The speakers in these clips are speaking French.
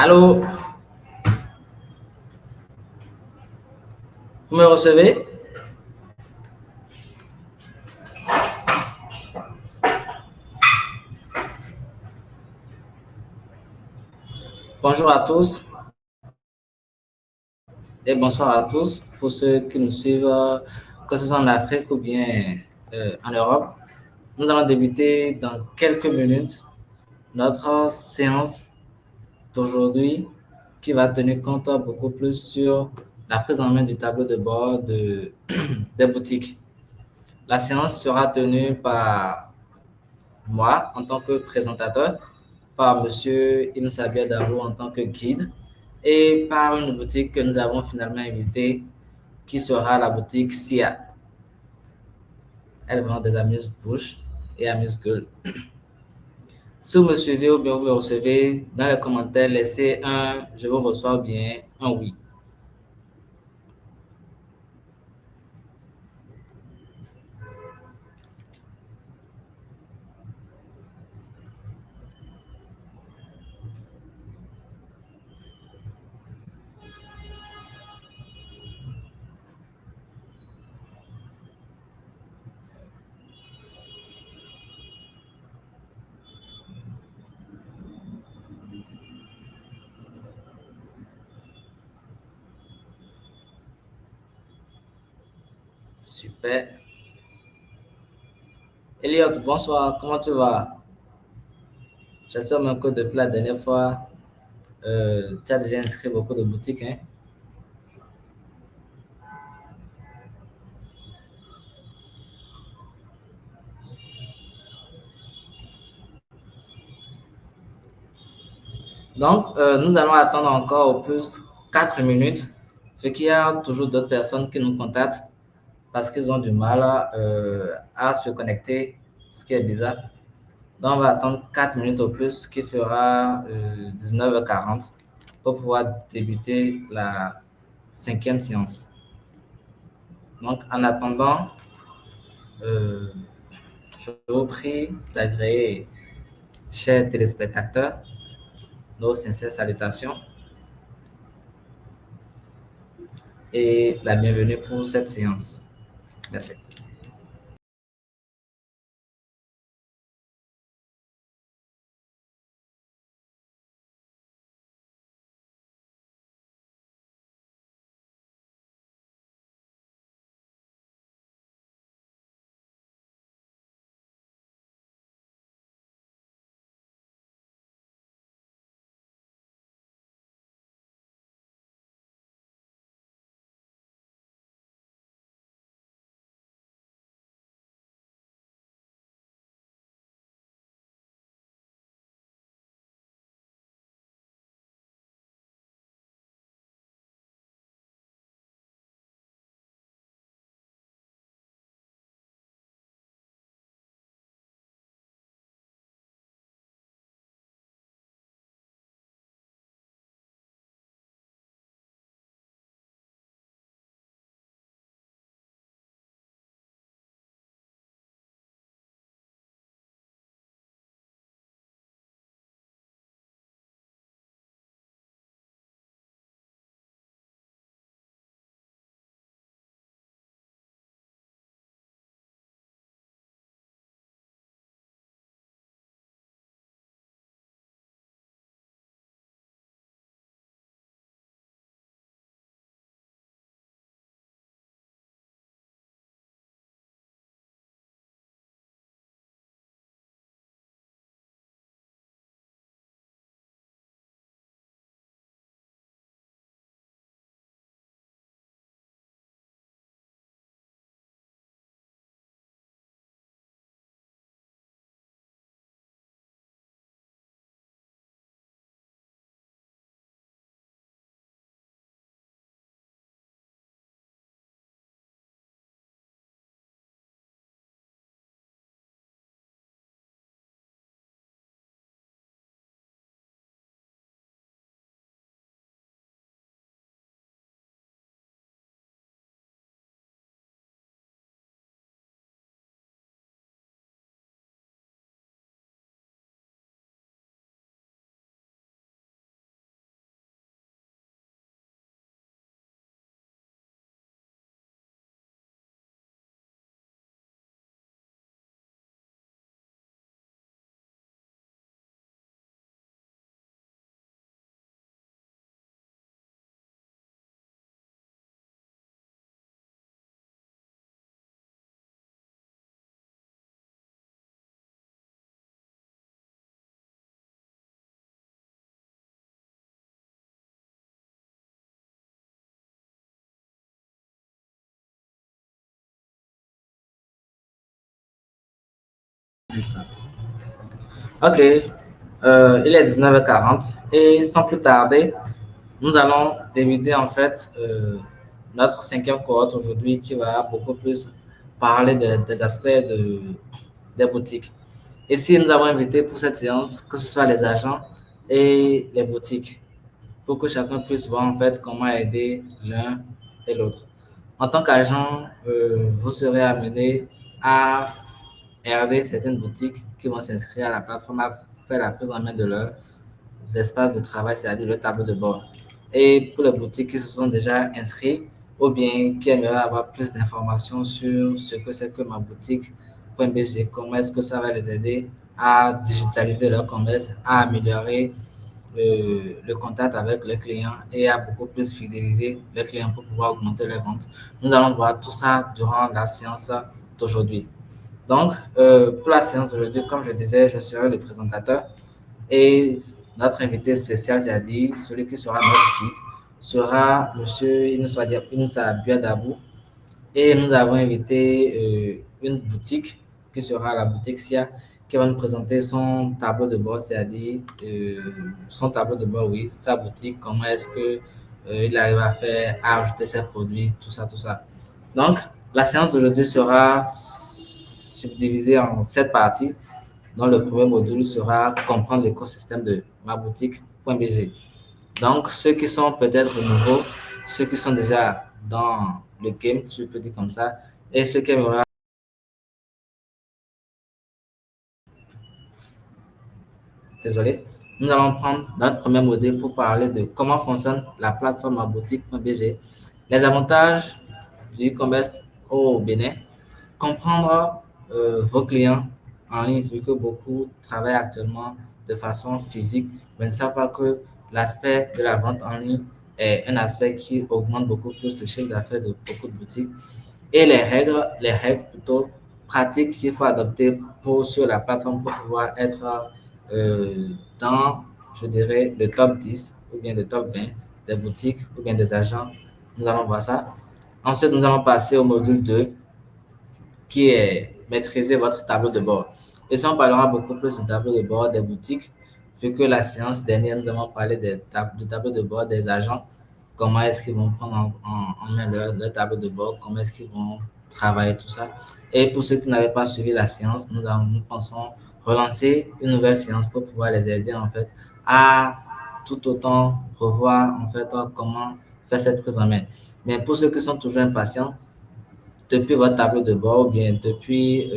Allô, vous me recevez? Bonjour à tous et bonsoir à tous pour ceux qui nous suivent, que ce soit en Afrique ou bien en Europe. Nous allons débuter dans quelques minutes notre séance d'aujourd'hui qui va tenir compte beaucoup plus sur la prise en main du tableau de bord des boutiques. La séance sera tenue par moi en tant que présentateur, par Monsieur Ibn Sabia Darou en tant que guide et par une boutique que nous avons finalement invitée qui sera la boutique SIA. Elle vend des amuse-bouches et amuse-gueules. Si vous me suivez ou bien vous me recevez, dans les commentaires, laissez un je vous reçois ou bien un oui. Super. Elliot, bonsoir, comment tu vas? J'espère même que depuis la dernière fois, tu as déjà inscrit beaucoup de boutiques, hein? Donc, nous allons attendre encore au plus 4 minutes, fait qu'il y a toujours d'autres personnes qui nous contactent parce qu'ils ont du mal à se connecter, ce qui est bizarre. Donc, on va attendre 4 minutes au plus, ce qui fera 19h40 pour pouvoir débuter la cinquième séance. Donc, en attendant, euh, je vous prie d'agréer, chers téléspectateurs, nos sincères salutations et la bienvenue pour cette séance. Merci. ça. Ok, il est 19h40 et sans plus tarder, nous allons débuter en fait notre cinquième cohorte aujourd'hui qui va beaucoup plus parler des aspects des boutiques. Ici, nous avons invité pour cette séance que ce soit les agents et les boutiques pour que chacun puisse voir en fait comment aider l'un et l'autre. En tant qu'agent, vous serez amené à regarder certaines boutiques qui vont s'inscrire à la plateforme à faire la prise en main de leurs espaces de travail, c'est-à-dire le tableau de bord. Et pour les boutiques qui se sont déjà inscrites ou bien qui aimeraient avoir plus d'informations sur ce que c'est que ma boutique.bg, comment est-ce que ça va les aider à digitaliser leur commerce, à améliorer le contact avec le client et à beaucoup plus fidéliser le client pour pouvoir augmenter les ventes. Nous allons voir tout ça durant la séance d'aujourd'hui. Donc, pour la séance d'aujourd'hui, comme je disais, je serai le présentateur et notre invité spécial, c'est-à-dire celui qui sera notre guide, sera M. Inoussa Biadabou. Et nous avons invité une boutique qui sera la boutique SIA qui va nous présenter son tableau de bord, c'est-à-dire son tableau de bord, oui, sa boutique, comment est-ce que il arrive à faire, à ajouter ses produits, tout ça, tout ça. Donc, la séance d'aujourd'hui sera subdivisée en 7 parties, dont le premier module sera comprendre l'écosystème de ma boutique.bg. Donc, ceux qui sont peut-être nouveaux, ceux qui sont déjà dans le game, si je peux dire comme ça, et ceux qui aimeraient. Désolé. Nous allons prendre notre premier modèle pour parler de comment fonctionne la plateforme boutique.bg, les avantages du e-commerce au Bénin, comprendre vos clients en ligne, vu que beaucoup travaillent actuellement de façon physique, mais ne savent pas que l'aspect de la vente en ligne est un aspect qui augmente beaucoup plus le chiffre d'affaires de beaucoup de boutiques et les règles plutôt pratiques qu'il faut adopter pour, sur la plateforme pour pouvoir être euh, dans, je dirais, le top 10 ou bien le top 20 des boutiques ou bien des agents. Nous allons voir ça. Ensuite, nous allons passer au module 2 qui est maîtriser votre tableau de bord. Et ça, on parlera beaucoup plus du tableau de bord des boutiques, vu que la séance dernière, nous avons parlé du tableau de bord des agents, comment est-ce qu'ils vont prendre en main leur tableau de bord, comment est-ce qu'ils vont travailler tout ça. Et pour ceux qui n'avaient pas suivi la séance, nous pensons relancer une nouvelle séance pour pouvoir les aider en fait à tout autant revoir en fait comment faire cette prise en main. Mais pour ceux qui sont toujours impatients, depuis votre tableau de bord ou bien depuis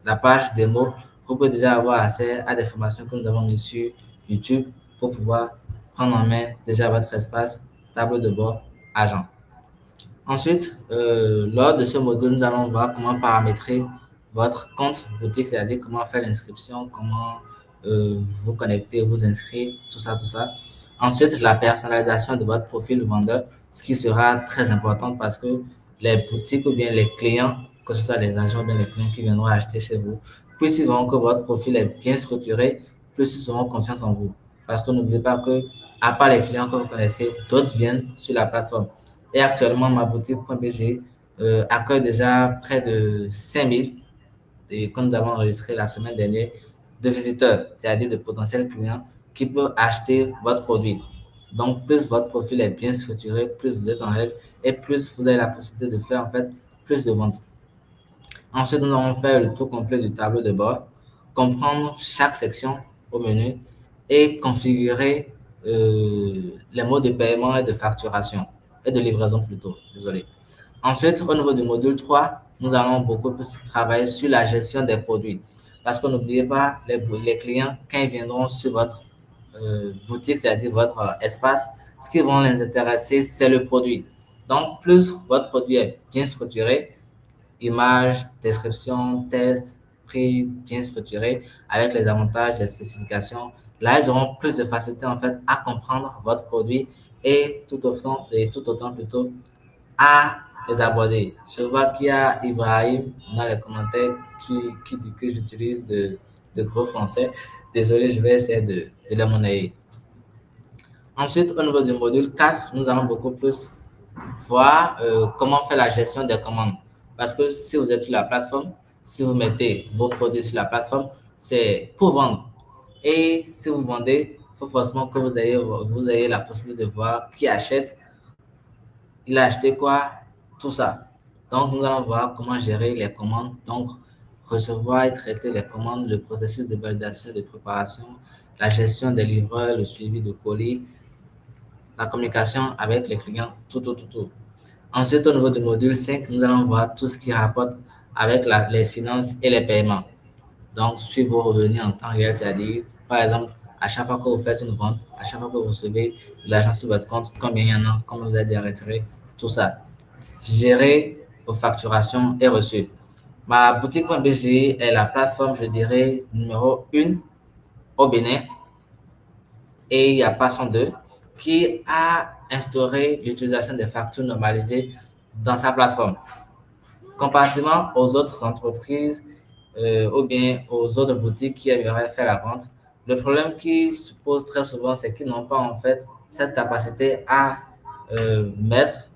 la page démo, vous pouvez déjà avoir accès à des formations que nous avons mises sur YouTube pour pouvoir prendre en main déjà votre espace tableau de bord agent. Ensuite, lors de ce module, nous allons voir comment paramétrer votre compte boutique, c'est-à-dire comment faire l'inscription, comment vous connecter, vous inscrire, tout ça, tout ça. Ensuite, la personnalisation de votre profil de vendeur, ce qui sera très important parce que les boutiques ou bien les clients, que ce soit les agents ou bien les clients qui viendront acheter chez vous, plus ils verront que votre profil est bien structuré, plus ils auront confiance en vous. Parce que n'oubliez pas que, à part les clients que vous connaissez, d'autres viennent sur la plateforme. Et actuellement, ma boutique.bg accueille déjà près de 5000, et comme nous avons enregistré la semaine dernière, de visiteurs, c'est-à-dire de potentiels clients qui peuvent acheter votre produit. Donc, plus votre profil est bien structuré, plus vous êtes en règle et plus vous avez la possibilité de faire en fait plus de ventes. Ensuite, nous allons faire le tour complet du tableau de bord, comprendre chaque section au menu et configurer les modes de paiement et de facturation et de livraison plutôt. Désolé. Ensuite, au niveau du module 3, nous allons beaucoup plus travailler sur la gestion des produits. Parce que n'oubliez pas, les clients, quand ils viendront sur votre boutique, c'est-à-dire votre espace, ce qui va les intéresser, c'est le produit. Donc, plus votre produit est bien structuré, images, description, test, prix bien structuré avec les avantages, les spécifications. Là, ils auront plus de facilité en fait à comprendre votre produit et tout autant plutôt à les aborder. Je vois qu'il y a Ibrahim dans les commentaires qui dit que j'utilise de gros français. Désolé, je vais essayer de les monnayer. Ensuite, au niveau du module 4, nous allons beaucoup plus voir comment faire la gestion des commandes. Parce que si vous êtes sur la plateforme, si vous mettez vos produits sur la plateforme, c'est pour vendre. Et si vous vendez, il faut forcément que vous ayez la possibilité de voir qui achète, il a acheté quoi, tout ça. Donc, nous allons voir comment gérer les commandes. Donc, recevoir et traiter les commandes, le processus de validation et de préparation, la gestion des livreurs, le suivi de colis, la communication avec les clients, tout. Ensuite, au niveau du module 5, nous allons voir tout ce qui rapporte avec les finances et les paiements. Donc, suivre vos revenus en temps réel, c'est-à-dire, par exemple, à chaque fois que vous faites une vente, à chaque fois que vous recevez de l'argent sur votre compte, combien il y en a, combien vous avez retiré, tout ça. Gérer vos facturations et reçus. Ma boutique.bg est la plateforme, je dirais, numéro 1 au Bénin et il y a Passon 2 qui a instauré l'utilisation des factures normalisées dans sa plateforme. Comparativement aux autres entreprises ou bien aux autres boutiques qui aimeraient faire la vente, le problème qui se pose très souvent, c'est qu'ils n'ont pas en fait cette capacité à mettre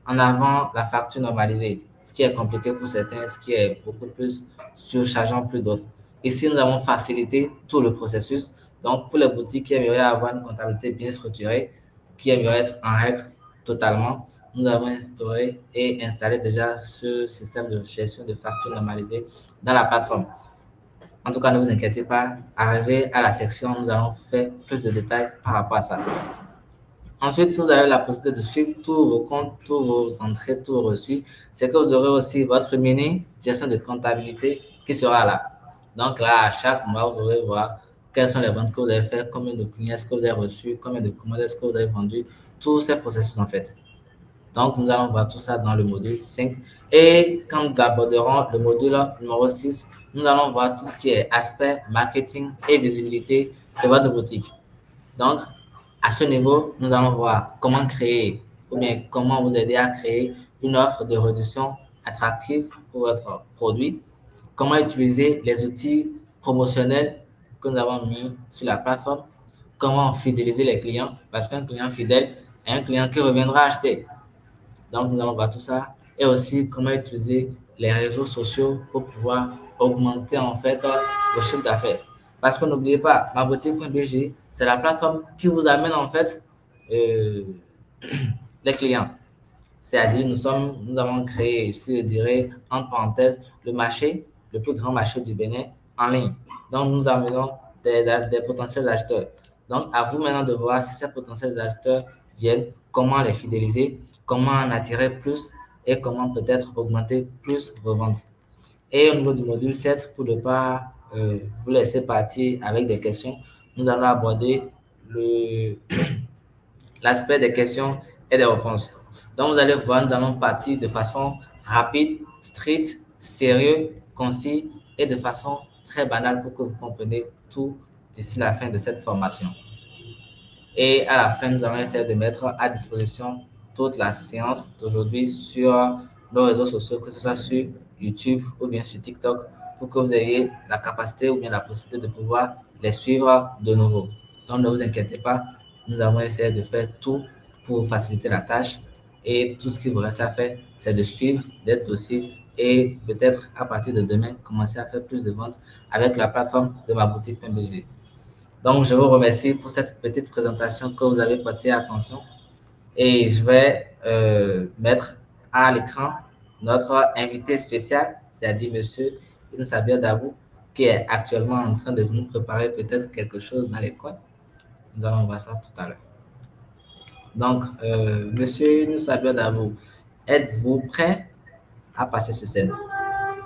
en avant la facture normalisée, ce qui est compliqué pour certains, ce qui est beaucoup plus surchargeant pour d'autres. Ici, nous avons facilité tout le processus. Donc, pour les boutiques qui aimeraient avoir une comptabilité bien structurée, qui aimeraient être en règle totalement, nous avons instauré et installé déjà ce système de gestion de factures normalisées dans la plateforme. En tout cas, ne vous inquiétez pas, arrivé à la section, nous allons faire plus de détails par rapport à ça. Ensuite, si vous avez la possibilité de suivre tous vos comptes, tous vos entrées, tous vos reçus, c'est que vous aurez aussi votre mini gestion de comptabilité qui sera là. Donc là, à chaque mois, vous aurez voir quelles sont les ventes que vous avez faites, combien de clients est-ce que vous avez reçus, combien de commandes est-ce que vous avez vendu, tous ces processus en fait. Donc, nous allons voir tout ça dans le module 5. Et quand nous aborderons le module numéro 6, nous allons voir tout ce qui est aspect marketing et visibilité de votre boutique. Donc, à ce niveau, nous allons voir comment créer ou bien comment vous aider à créer une offre de réduction attractive pour votre produit, comment utiliser les outils promotionnels que nous avons mis sur la plateforme, comment fidéliser les clients, parce qu'un client fidèle est un client qui reviendra acheter. Donc, nous allons voir tout ça et aussi comment utiliser les réseaux sociaux pour pouvoir augmenter en fait vos chiffres d'affaires. Parce que n'oubliez pas, maboutique.bg, c'est la plateforme qui vous amène en fait euh, les clients. C'est-à-dire, nous avons créé, je dirais, en parenthèse, le marché, le plus grand marché du Bénin en ligne. Donc, nous amenons des potentiels acheteurs. Donc, à vous maintenant de voir si ces potentiels acheteurs viennent, comment les fidéliser, comment en attirer plus et comment peut-être augmenter plus vos ventes. Et au niveau du module 7, pour ne pas vous laisser partir avec des questions, nous allons aborder le, l'aspect des questions et des réponses. Donc, vous allez voir, nous allons partir de façon rapide, stricte, sérieux, concis et de façon très banale pour que vous compreniez tout d'ici la fin de cette formation. Et à la fin, nous allons essayer de mettre à disposition toute la séance d'aujourd'hui sur nos réseaux sociaux, que ce soit sur YouTube ou bien sur TikTok, pour que vous ayez la capacité ou bien la possibilité de pouvoir les suivre de nouveau. Donc, ne vous inquiétez pas, nous avons essayé de faire tout pour faciliter la tâche. Et tout ce qu'il vous reste à faire, c'est de suivre, d'être docile et peut-être à partir de demain, commencer à faire plus de ventes avec la plateforme de ma boutique.bg. Donc, je vous remercie pour cette petite présentation que vous avez prêté attention et je vais mettre à l'écran notre invité spécial, c'est-à-dire Monsieur Sabia Dabou, qui est actuellement en train de nous préparer peut-être quelque chose dans les coins. Nous allons voir ça tout à l'heure. Donc, Monsieur Sabia Dabou, êtes-vous prêt à passer sur scène?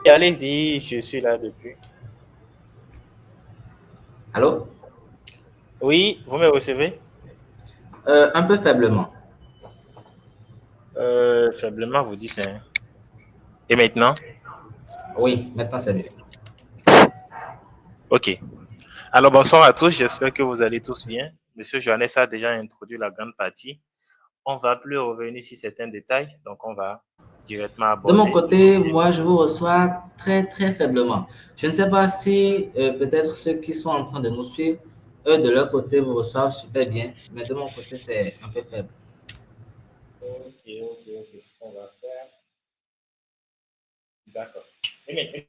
Allez-y, je suis là depuis. Allô? Oui, vous me recevez? Un peu faiblement. Faiblement, vous dites, hein. Et maintenant? Oui, maintenant c'est mieux. OK. Alors, bonsoir à tous. J'espère que vous allez tous bien. Monsieur Johannes a déjà introduit la grande partie. On ne va plus revenir sur certains détails. Donc, on va directement De mon aborder le côté, sujet. moi, je vous reçois très, très faiblement. Je ne sais pas si peut-être ceux qui sont en train de nous suivre, eux, de leur côté, vous reçoivent super bien, mais de mon côté, c'est un peu faible. OK. Ce qu'on va faire. D'accord. Et maintenant,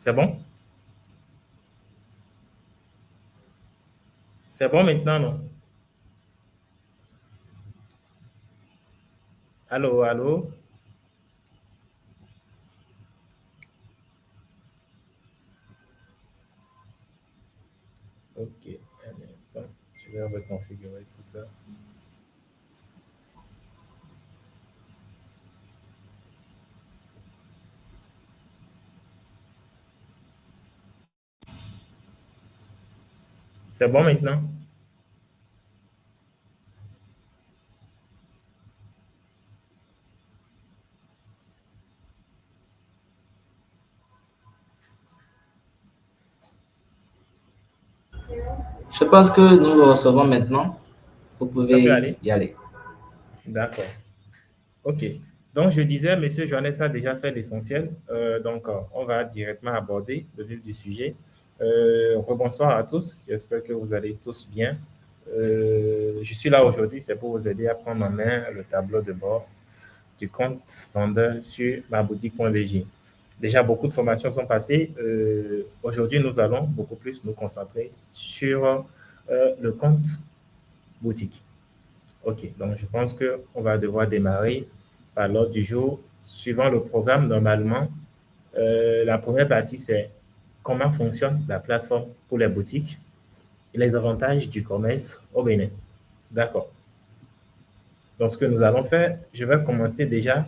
C'est bon? C'est bon maintenant, non? Allô, allô? Ok, un instant. Je vais reconfigurer tout ça. C'est bon maintenant? Je pense que nous le recevons maintenant. Vous Ça peut pouvez aller? y aller. D'accord. Ok. Donc, je disais, M. Joannès a déjà fait l'essentiel. On va directement aborder le vif du sujet. Rebonsoir à tous. J'espère que vous allez tous bien. Je suis là aujourd'hui, c'est pour vous aider à prendre en main le tableau de bord du compte vendeur sur ma boutique.bg. Déjà, beaucoup de formations sont passées. Aujourd'hui, nous allons beaucoup plus nous concentrer sur le compte boutique. OK, donc je pense qu'on va devoir démarrer par l'ordre du jour. Suivant le programme, normalement, la première partie, c'est comment fonctionne la plateforme pour les boutiques et les avantages du commerce au Bénin. D'accord. Donc, ce que nous allons faire, je vais commencer déjà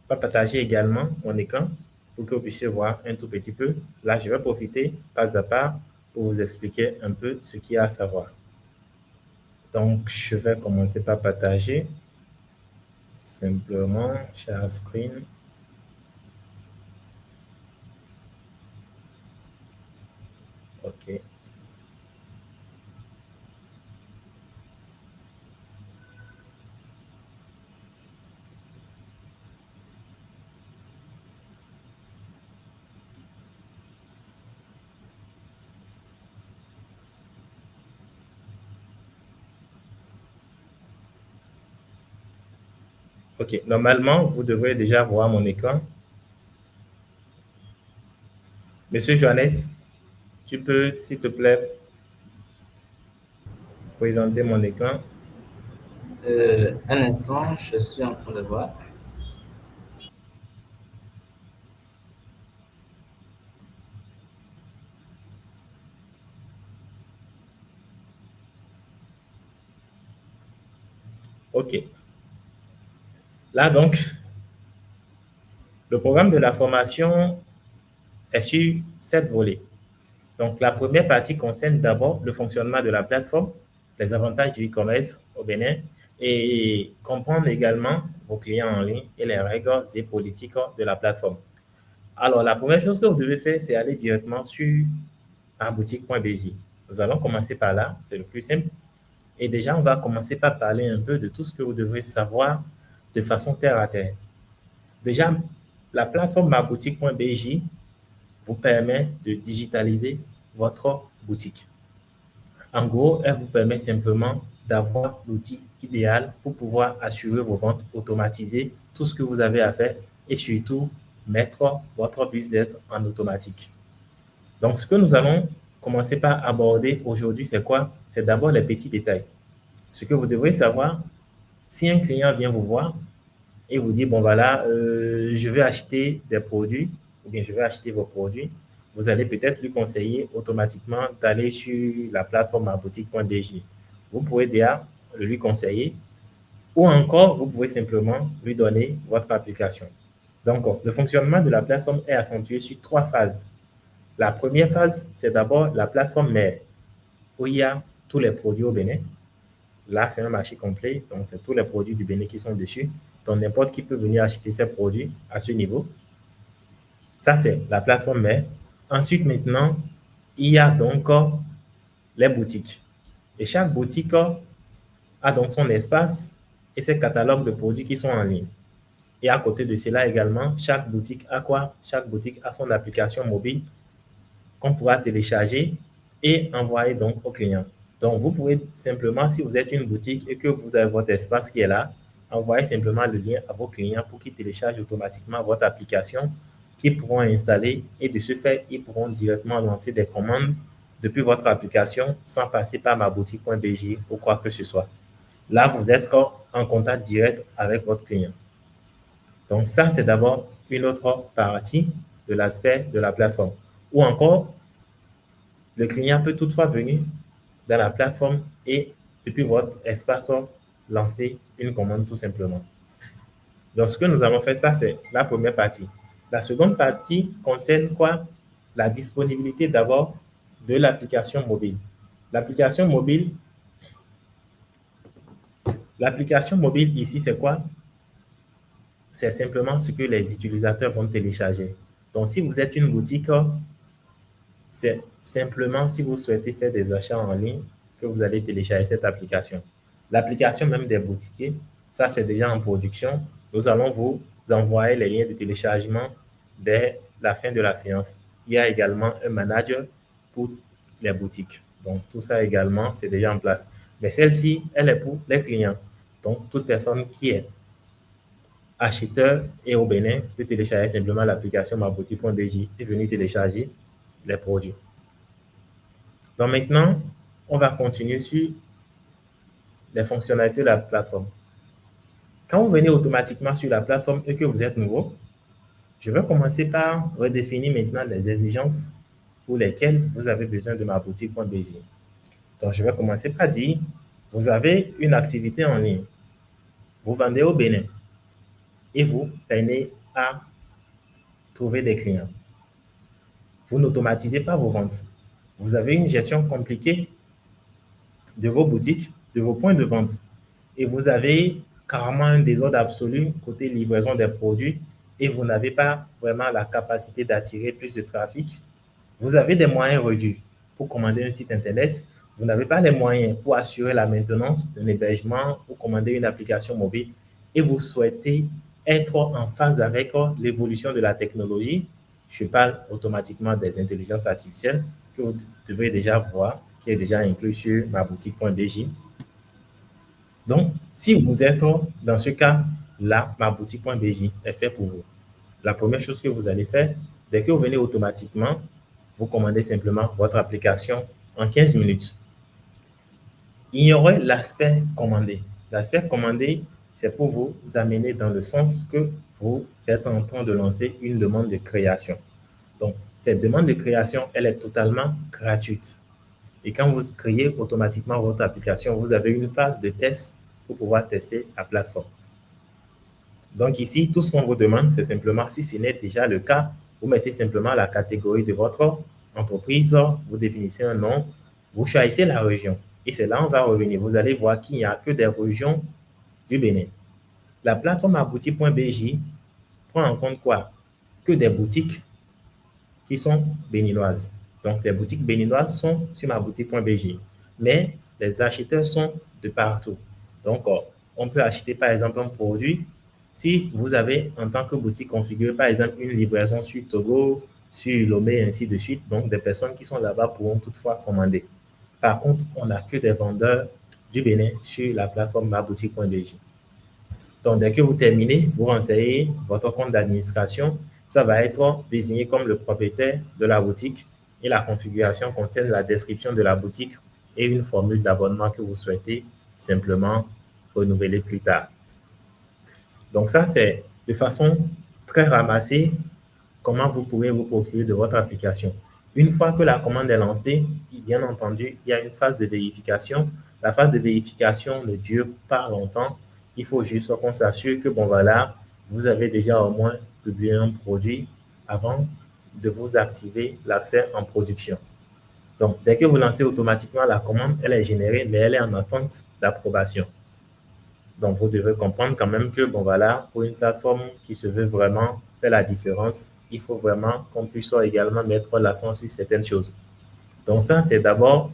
par partager également mon écran pour que vous puissiez voir un tout petit peu. Là, je vais profiter pas à pas pour vous expliquer un peu ce qu'il y a à savoir. Donc, je vais commencer par partager simplement share screen. OK. OK. Normalement, vous devrez déjà voir mon écran. Monsieur Joannès, tu peux, s'il te plaît, présenter mon écran. Un instant, je suis en train de voir. OK. Là, donc, le programme de la formation est sur 7 volets. Donc, la première partie concerne d'abord le fonctionnement de la plateforme, les avantages du e-commerce au Bénin et comprendre également vos clients en ligne et les règles et politiques de la plateforme. Alors, la première chose que vous devez faire, c'est aller directement sur boutique.bj. Nous allons commencer par là, c'est le plus simple. Et déjà, on va commencer par parler un peu de tout ce que vous devrez savoir de façon terre à terre. Déjà, la plateforme maboutique.bj vous permet de digitaliser votre boutique. En gros, elle vous permet simplement d'avoir l'outil idéal pour pouvoir assurer vos ventes, automatiser tout ce que vous avez à faire et surtout mettre votre business en automatique. Donc, ce que nous allons commencer par aborder aujourd'hui, c'est quoi? C'est d'abord les petits détails. Ce que vous devrez savoir, si un client vient vous voir et vous dit, bon voilà, je vais acheter des produits ou bien je vais acheter vos produits, vous allez peut-être lui conseiller automatiquement d'aller sur la plateforme maboutique.bg. Vous pouvez déjà lui conseiller ou encore, vous pouvez simplement lui donner votre application. Donc, le fonctionnement de la plateforme est accentué sur 3 phases. La première phase, c'est d'abord la plateforme mère, où il y a tous les produits au Bénin. Là, c'est un marché complet, donc c'est tous les produits du Bénin qui sont dessus. Donc, n'importe qui peut venir acheter ces produits à ce niveau. Ça, c'est la plateforme mère. Ensuite, maintenant, il y a donc les boutiques. Et chaque boutique a donc son espace et ses catalogues de produits qui sont en ligne. Et à côté de cela également, chaque boutique a quoi? Chaque boutique a son application mobile qu'on pourra télécharger et envoyer donc au client. Donc, vous pouvez simplement, si vous êtes une boutique et que vous avez votre espace qui est là, envoyer simplement le lien à vos clients pour qu'ils téléchargent automatiquement votre application qui pourront installer et de ce fait, ils pourront directement lancer des commandes depuis votre application sans passer par maboutique.bj ou quoi que ce soit. Là, vous êtes en contact direct avec votre client. Donc ça, c'est d'abord une autre partie de l'aspect de la plateforme. Ou encore, le client peut toutefois venir dans la plateforme et depuis votre espace lancer une commande tout simplement. Donc, ce que nous allons faire, ça, c'est la première partie. La seconde partie concerne quoi? La disponibilité d'abord de l'application mobile. L'application mobile ici, c'est quoi? C'est simplement ce que les utilisateurs vont télécharger. Donc, si vous êtes une boutique, c'est simplement si vous souhaitez faire des achats en ligne que vous allez télécharger cette application. L'application même des boutiquiers, ça c'est déjà en production. Nous allons vous envoyer les liens de téléchargement dès la fin de la séance. Il y a également un manager pour les boutiques. Donc tout ça également, c'est déjà en place. Mais celle-ci, elle est pour les clients. Donc toute personne qui est acheteur et au Bénin peut télécharger simplement l'application maboutique.bj et venir télécharger les produits. Donc maintenant, on va continuer sur les fonctionnalités de la plateforme. Quand vous venez automatiquement sur la plateforme et que vous êtes nouveau, je vais commencer par redéfinir maintenant les exigences pour lesquelles vous avez besoin de maboutique.bj. Donc, je vais commencer par dire, vous avez une activité en ligne, vous vendez au Bénin et vous peinez à trouver des clients. Vous n'automatisez pas vos ventes. Vous avez une gestion compliquée de vos boutiques, de vos points de vente. Et vous avez carrément un désordre absolu côté livraison des produits et vous n'avez pas vraiment la capacité d'attirer plus de trafic. Vous avez des moyens réduits pour commander un site Internet. Vous n'avez pas les moyens pour assurer la maintenance d'un hébergement ou commander une application mobile et vous souhaitez être en phase avec l'évolution de la technologie. Je parle automatiquement des intelligences artificielles que vous devez déjà voir, qui est déjà inclus sur maboutique.bj. Donc, si vous êtes dans ce cas-là, maboutique.bj est fait pour vous. La première chose que vous allez faire, dès que vous venez automatiquement, vous commandez simplement votre application en 15 minutes. Ignorez l'aspect commandé. L'aspect commandé, c'est pour vous amener dans le sens que vous êtes en train de lancer une demande de création. Donc, cette demande de création, elle est totalement gratuite. Et quand vous créez automatiquement votre application, vous avez une phase de test pour pouvoir tester la plateforme. Donc ici, tout ce qu'on vous demande, c'est simplement, si ce n'est déjà le cas, vous mettez simplement la catégorie de votre entreprise, vous définissez un nom, vous choisissez la région. Et c'est là on va revenir. Vous allez voir qu'il n'y a que des régions du Bénin. La plateforme abouti.bj prend en compte quoi? Que des boutiques qui sont béninoises. Donc, les boutiques béninoises sont sur maboutique.bj. Mais les acheteurs sont de partout. Donc, on peut acheter, par exemple, un produit. Si vous avez, en tant que boutique, configuré, par exemple, une livraison sur Togo, sur Lomé, et ainsi de suite, donc des personnes qui sont là-bas pourront toutefois commander. Par contre, on n'a que des vendeurs du Bénin sur la plateforme maboutique.bj. Donc, dès que vous terminez, vous renseignez votre compte d'administration. Ça va être désigné comme le propriétaire de la boutique et la configuration concerne la description de la boutique et une formule d'abonnement que vous souhaitez simplement renouveler plus tard. Donc, ça, c'est de façon très ramassée comment vous pouvez vous procurer de votre application. Une fois que la commande est lancée, bien entendu, il y a une phase de vérification. La phase de vérification ne dure pas longtemps. Il faut juste qu'on s'assure que, bon, voilà, vous avez déjà au moins publié un produit avant de vous activer l'accès en production. Donc, dès que vous lancez automatiquement la commande, elle est générée, mais elle est en attente d'approbation. Donc, vous devez comprendre quand même que, bon, voilà, pour une plateforme qui se veut vraiment faire la différence, il faut vraiment qu'on puisse également mettre l'accent sur certaines choses. Donc, ça, c'est d'abord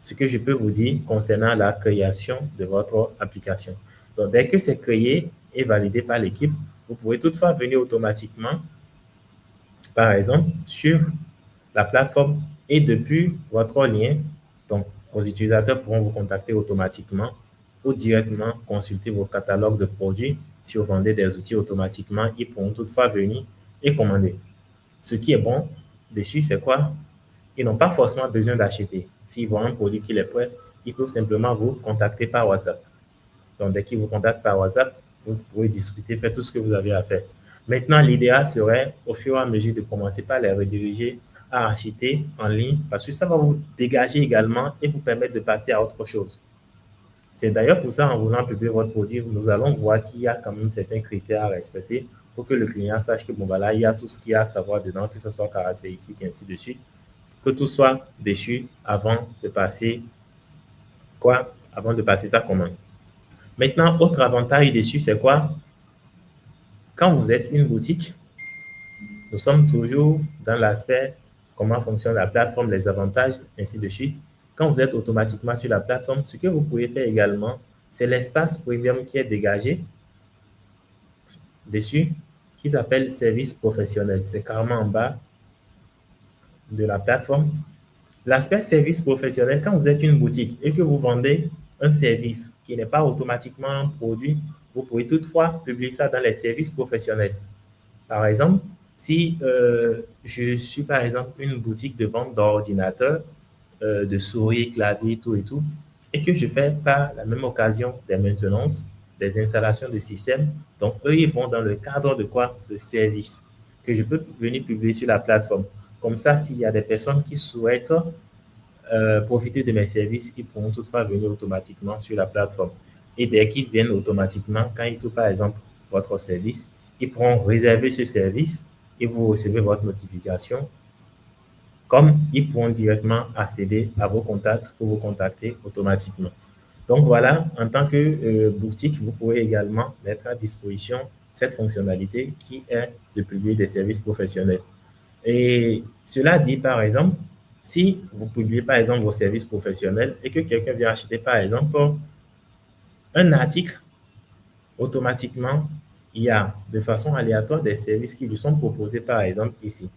ce que je peux vous dire concernant la création de votre application. Donc, dès que c'est créé et validé par l'équipe, vous pouvez toutefois venir automatiquement, par exemple, sur la plateforme et depuis votre lien, donc, vos utilisateurs pourront vous contacter automatiquement ou directement consulter vos catalogues de produits. Si vous vendez des outils automatiquement, ils pourront toutefois venir et commander. Ce qui est bon dessus, c'est quoi? Ils n'ont pas forcément besoin d'acheter. S'ils voient un produit qui est prêt, ils peuvent simplement vous contacter par WhatsApp. Donc, dès qu'ils vous contactent par WhatsApp, vous pouvez discuter, faire tout ce que vous avez à faire. Maintenant, l'idéal serait, au fur et à mesure, de commencer par les rediriger à acheter en ligne, parce que ça va vous dégager également et vous permettre de passer à autre chose. C'est d'ailleurs pour ça, en voulant publier votre produit, nous allons voir qu'il y a quand même certains critères à respecter pour que le client sache que, bon, voilà, il y a tout ce qu'il y a à savoir dedans, que ce soit caractéristique, et ainsi de suite, que tout soit dessus avant de passer, quoi? Avant de passer sa commande. Maintenant, autre avantage dessus, c'est quoi? Quand vous êtes une boutique, nous sommes toujours dans l'aspect comment fonctionne la plateforme, les avantages, ainsi de suite. Quand vous êtes automatiquement sur la plateforme, ce que vous pouvez faire également, c'est l'espace premium qui est dégagé dessus, qui s'appelle service professionnel. C'est carrément en bas de la plateforme. L'aspect service professionnel, quand vous êtes une boutique et que vous vendez un service qui n'est pas automatiquement un produit, vous pouvez toutefois publier ça dans les services professionnels. Par exemple, si je suis par exemple une boutique de vente d'ordinateurs, de souris, clavier, tout et tout, et que je fais par la même occasion des maintenances, des installations de systèmes, donc eux, ils vont dans le cadre de quoi? De service que je peux venir publier sur la plateforme. Comme ça, s'il y a des personnes qui souhaitent profiter de mes services, ils pourront toutefois venir automatiquement sur la plateforme. Et dès qu'ils viennent automatiquement, quand ils trouvent par exemple votre service, ils pourront réserver ce service et vous recevez votre notification. Comme ils pourront directement accéder à vos contacts pour vous contacter automatiquement. Donc voilà, en tant que boutique, vous pouvez également mettre à disposition cette fonctionnalité qui est de publier des services professionnels. Et cela dit, par exemple, si vous publiez par exemple vos services professionnels et que quelqu'un vient acheter par exemple un article, automatiquement, il y a de façon aléatoire des services qui lui sont proposés par exemple ici.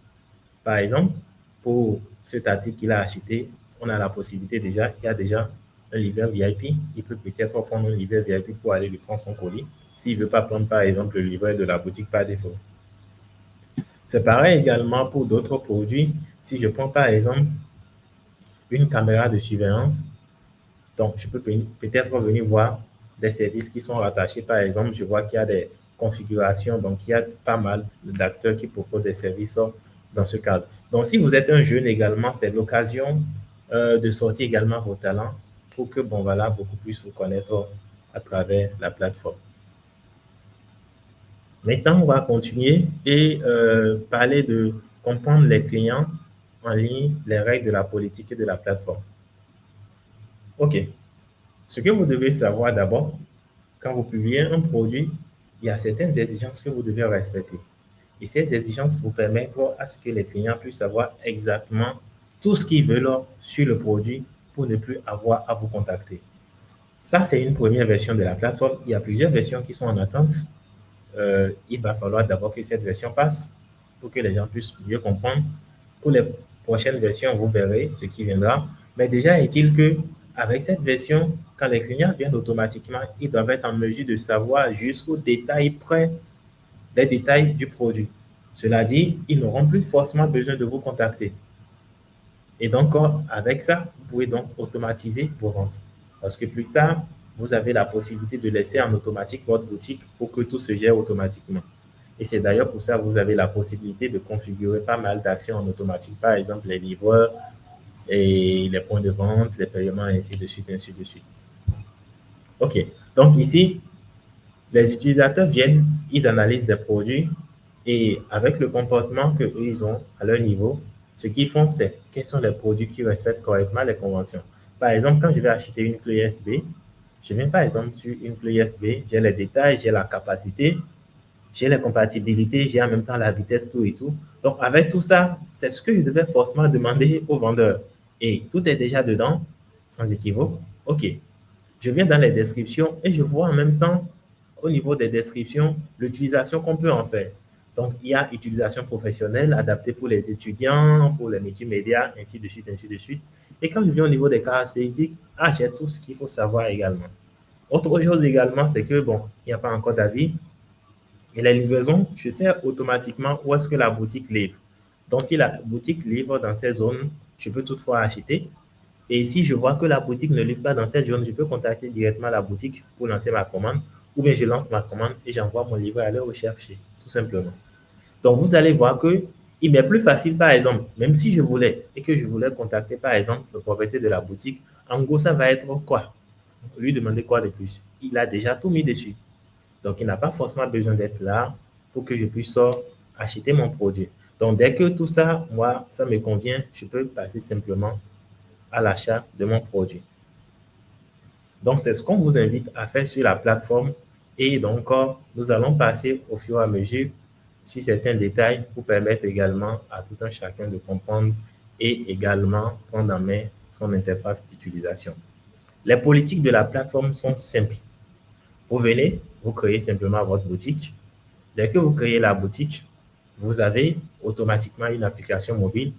Par exemple, pour cet article qu'il a acheté, on a la possibilité déjà, il y a déjà un livreur VIP. Il peut peut-être prendre un livreur VIP pour aller lui prendre son colis s'il ne veut pas prendre par exemple le livreur de la boutique par défaut. C'est pareil également pour d'autres produits. Si je prends par exemple une caméra de surveillance, donc je peux peut-être venir voir des services qui sont rattachés. Par exemple, je vois qu'il y a des configurations, donc il y a pas mal d'acteurs qui proposent des services dans ce cadre. Donc, si vous êtes un jeune également, c'est l'occasion de sortir également vos talents pour que, bon, voilà, beaucoup plus vous connaître à travers la plateforme. Maintenant, on va continuer et parler de comprendre les clients en ligne, les règles de la politique et de la plateforme. OK. Ce que vous devez savoir d'abord, quand vous publiez un produit, il y a certaines exigences que vous devez respecter. Et ces exigences vous permettront à ce que les clients puissent savoir exactement tout ce qu'ils veulent sur le produit pour ne plus avoir à vous contacter. Ça, c'est une première version de la plateforme. Il y a plusieurs versions qui sont en attente. Il va falloir d'abord que cette version passe pour que les gens puissent mieux comprendre. Pour les prochaines versions, vous verrez ce qui viendra. Mais déjà, est-il que avec cette version, quand les clients viennent automatiquement, ils doivent être en mesure de savoir jusqu'au détail près les détails du produit. Cela dit, ils n'auront plus forcément besoin de vous contacter. Et donc, avec ça, vous pouvez donc automatiser vos ventes. Parce que plus tard, vous avez la possibilité de laisser en automatique votre boutique pour que tout se gère automatiquement. Et c'est d'ailleurs pour ça que vous avez la possibilité de configurer pas mal d'actions en automatique. Par exemple, les livreurs et les points de vente, les paiements, ainsi de suite, ainsi de suite. OK. Donc ici, les utilisateurs viennent, ils analysent des produits et avec le comportement qu'ils ont à leur niveau, ce qu'ils font, c'est quels sont les produits qui respectent correctement les conventions. Par exemple, quand je vais acheter une clé USB, je viens par exemple sur une clé USB, j'ai les détails, j'ai la capacité, j'ai les compatibilités, j'ai en même temps la vitesse, tout et tout. Donc, avec tout ça, c'est ce que je devais forcément demander au vendeur. Et tout est déjà dedans, sans équivoque. OK. Je viens dans les descriptions et je vois en même temps, au niveau des descriptions, l'utilisation qu'on peut en faire. Donc, il y a utilisation professionnelle adaptée pour les étudiants, pour les multimédias, ainsi de suite, ainsi de suite. Et quand je viens au niveau des caractéristiques, j'ai tout ce qu'il faut savoir également. Autre chose également, c'est que, bon, il n'y a pas encore d'avis. Et les livraisons, je sais automatiquement où est-ce que la boutique livre. Donc, si la boutique livre dans ces zones, je peux toutefois acheter. Et si je vois que la boutique ne livre pas dans cette zone, je peux contacter directement la boutique pour lancer ma commande. Ou bien je lance ma commande et j'envoie mon livret à leur rechercher, tout simplement. Donc, vous allez voir que il m'est plus facile, par exemple, même si je voulais et que je voulais contacter, par exemple, le propriétaire de la boutique, en gros, ça va être quoi? Lui demander quoi de plus? Il a déjà tout mis dessus. Donc, il n'a pas forcément besoin d'être là pour que je puisse acheter mon produit. Donc, dès que tout ça, moi, ça me convient, je peux passer simplement à l'achat de mon produit. Donc, c'est ce qu'on vous invite à faire sur la plateforme. Et donc, nous allons passer au fur et à mesure sur certains détails pour permettre également à tout un chacun de comprendre et également prendre en main son interface d'utilisation. Les politiques de la plateforme sont simples. Vous venez, vous créez simplement votre boutique. Dès que vous créez la boutique, vous avez automatiquement une application mobile.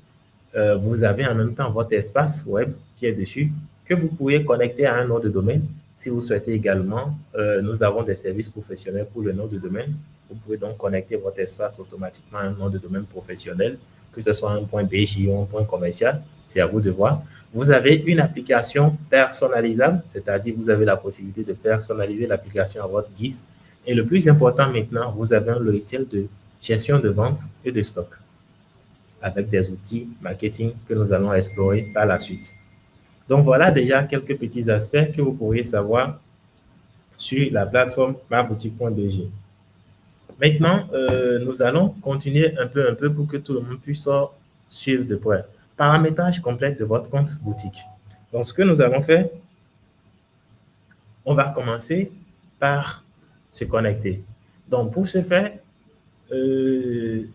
Vous avez en même temps votre espace web qui est dessus, que vous pouvez connecter à un nom de domaine. Si vous souhaitez également, nous avons des services professionnels pour le nom de domaine. Vous pouvez donc connecter votre espace automatiquement à un nom de domaine professionnel, que ce soit un point BJ ou un point commercial. C'est à vous de voir. Vous avez une application personnalisable, c'est-à-dire vous avez la possibilité de personnaliser l'application à votre guise. Et le plus important maintenant, vous avez un logiciel de gestion de vente et de stock avec des outils marketing que nous allons explorer par la suite. Donc, voilà déjà quelques petits aspects que vous pourriez savoir sur la plateforme maboutique.bg. Maintenant, nous allons continuer un peu pour que tout le monde puisse suivre de près. Paramétrage complet de votre compte boutique. Donc, ce que nous allons faire, on va commencer par se connecter. Donc, pour ce faire, je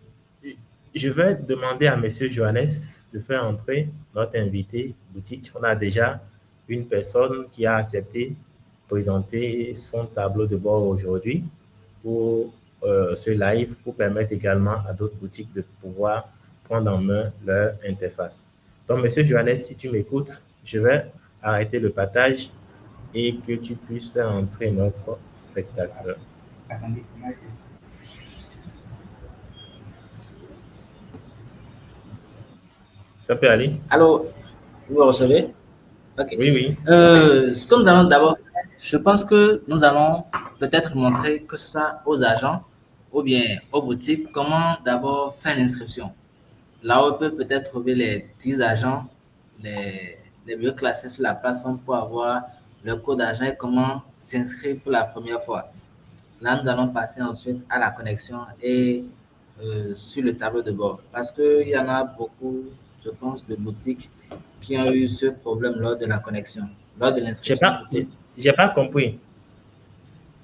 vais demander à M. Johannes de faire entrer notre invité boutique. On a déjà une personne qui a accepté de présenter son tableau de bord aujourd'hui pour ce live, pour permettre également à d'autres boutiques de pouvoir prendre en main leur interface. Donc, M. Johannes, si tu m'écoutes, je vais arrêter le partage et que tu puisses faire entrer notre spectateur. Attendez, ça peut aller? Allô, vous me recevez? Ok. Oui, oui. Ce que nous allons d'abord faire, je pense que nous allons peut-être montrer que ce soit aux agents ou bien aux boutiques comment d'abord faire l'inscription. Là, on peut peut-être trouver les 10 agents les mieux classés sur la plateforme pour avoir le code d'agent et comment s'inscrire pour la première fois. Là, nous allons passer ensuite à la connexion et sur le tableau de bord. Parce qu'il y en a beaucoup, je pense, de boutiques qui ont eu ce problème lors de la connexion, lors de l'inscription. J'ai pas compris.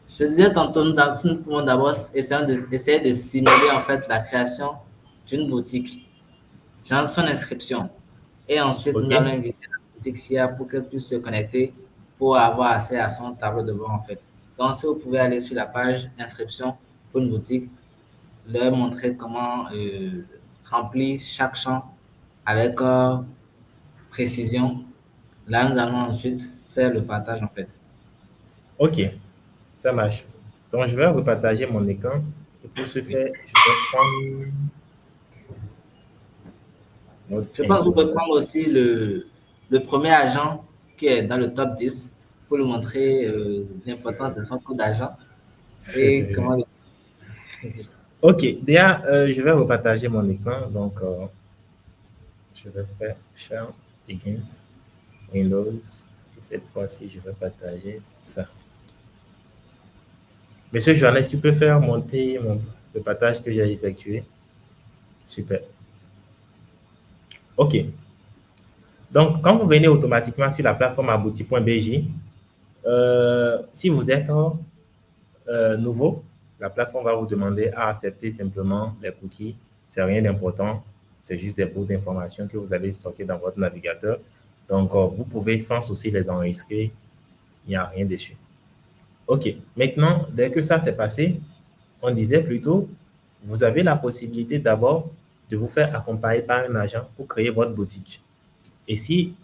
Je disais tantôt, nous pouvons d'abord essayer de simuler en fait la création d'une boutique, genre son inscription. Et ensuite, nous allons inviter la boutique SIA pour qu'elle puisse se connecter pour avoir accès à son tableau de bord en fait. Donc, si vous pouvez aller sur la page inscription pour une boutique, leur montrer comment remplir chaque champ avec précision. Là, nous allons ensuite faire le partage en fait. Ok, ça marche. Donc, je vais repartager mon écran. Et pour ce faire, je vais prendre... Je pense que vous pouvez prendre aussi le premier agent qui est dans le top 10 pour lui montrer l'importance de son code d'agent et comment le... Ok, déjà, je vais repartager mon écran. Donc, je vais faire Share Against Windows. Et cette fois-ci, je vais partager ça. Monsieur Johannes, tu peux faire monter le partage que j'ai effectué? Super. OK. Donc, quand vous venez automatiquement sur la plateforme abouti.bj, si vous êtes nouveau, la plateforme va vous demander à accepter simplement les cookies. C'est rien d'important. C'est juste des bouts d'informations que vous allez stocker dans votre navigateur. Donc, vous pouvez sans souci les enregistrer. Il n'y a rien dessus. OK. Maintenant, dès que ça s'est passé, on disait plutôt, vous avez la possibilité d'abord de vous faire accompagner par un agent pour créer votre boutique. Et si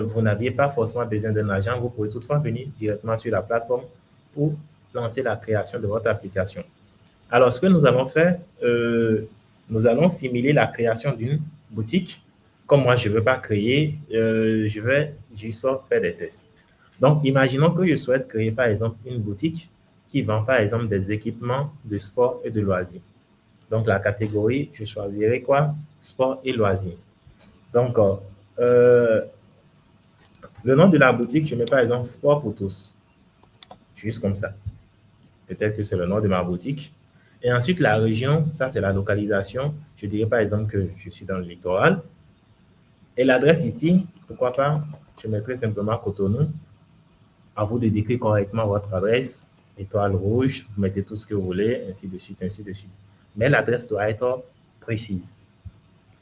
vous n'aviez pas forcément besoin d'un agent, vous pouvez toutefois venir directement sur la plateforme pour lancer la création de votre application. Alors, ce que nous allons faire, nous allons simuler la création d'une boutique. Comme moi, je ne veux pas créer, je vais juste faire des tests. Donc, imaginons que je souhaite créer, par exemple, une boutique qui vend, par exemple, des équipements de sport et de loisirs. Donc, la catégorie, je choisirai quoi? Sport et loisirs. Donc, le nom de la boutique, je mets par exemple Sport pour tous. Juste comme ça. Peut-être que c'est le nom de ma boutique. Et ensuite, la région, ça c'est la localisation. Je dirais par exemple que je suis dans le littoral. Et l'adresse ici, pourquoi pas, je mettrai simplement Cotonou. À vous de décrire correctement votre adresse. Étoile rouge, vous mettez tout ce que vous voulez, ainsi de suite, ainsi de suite. Mais l'adresse doit être précise.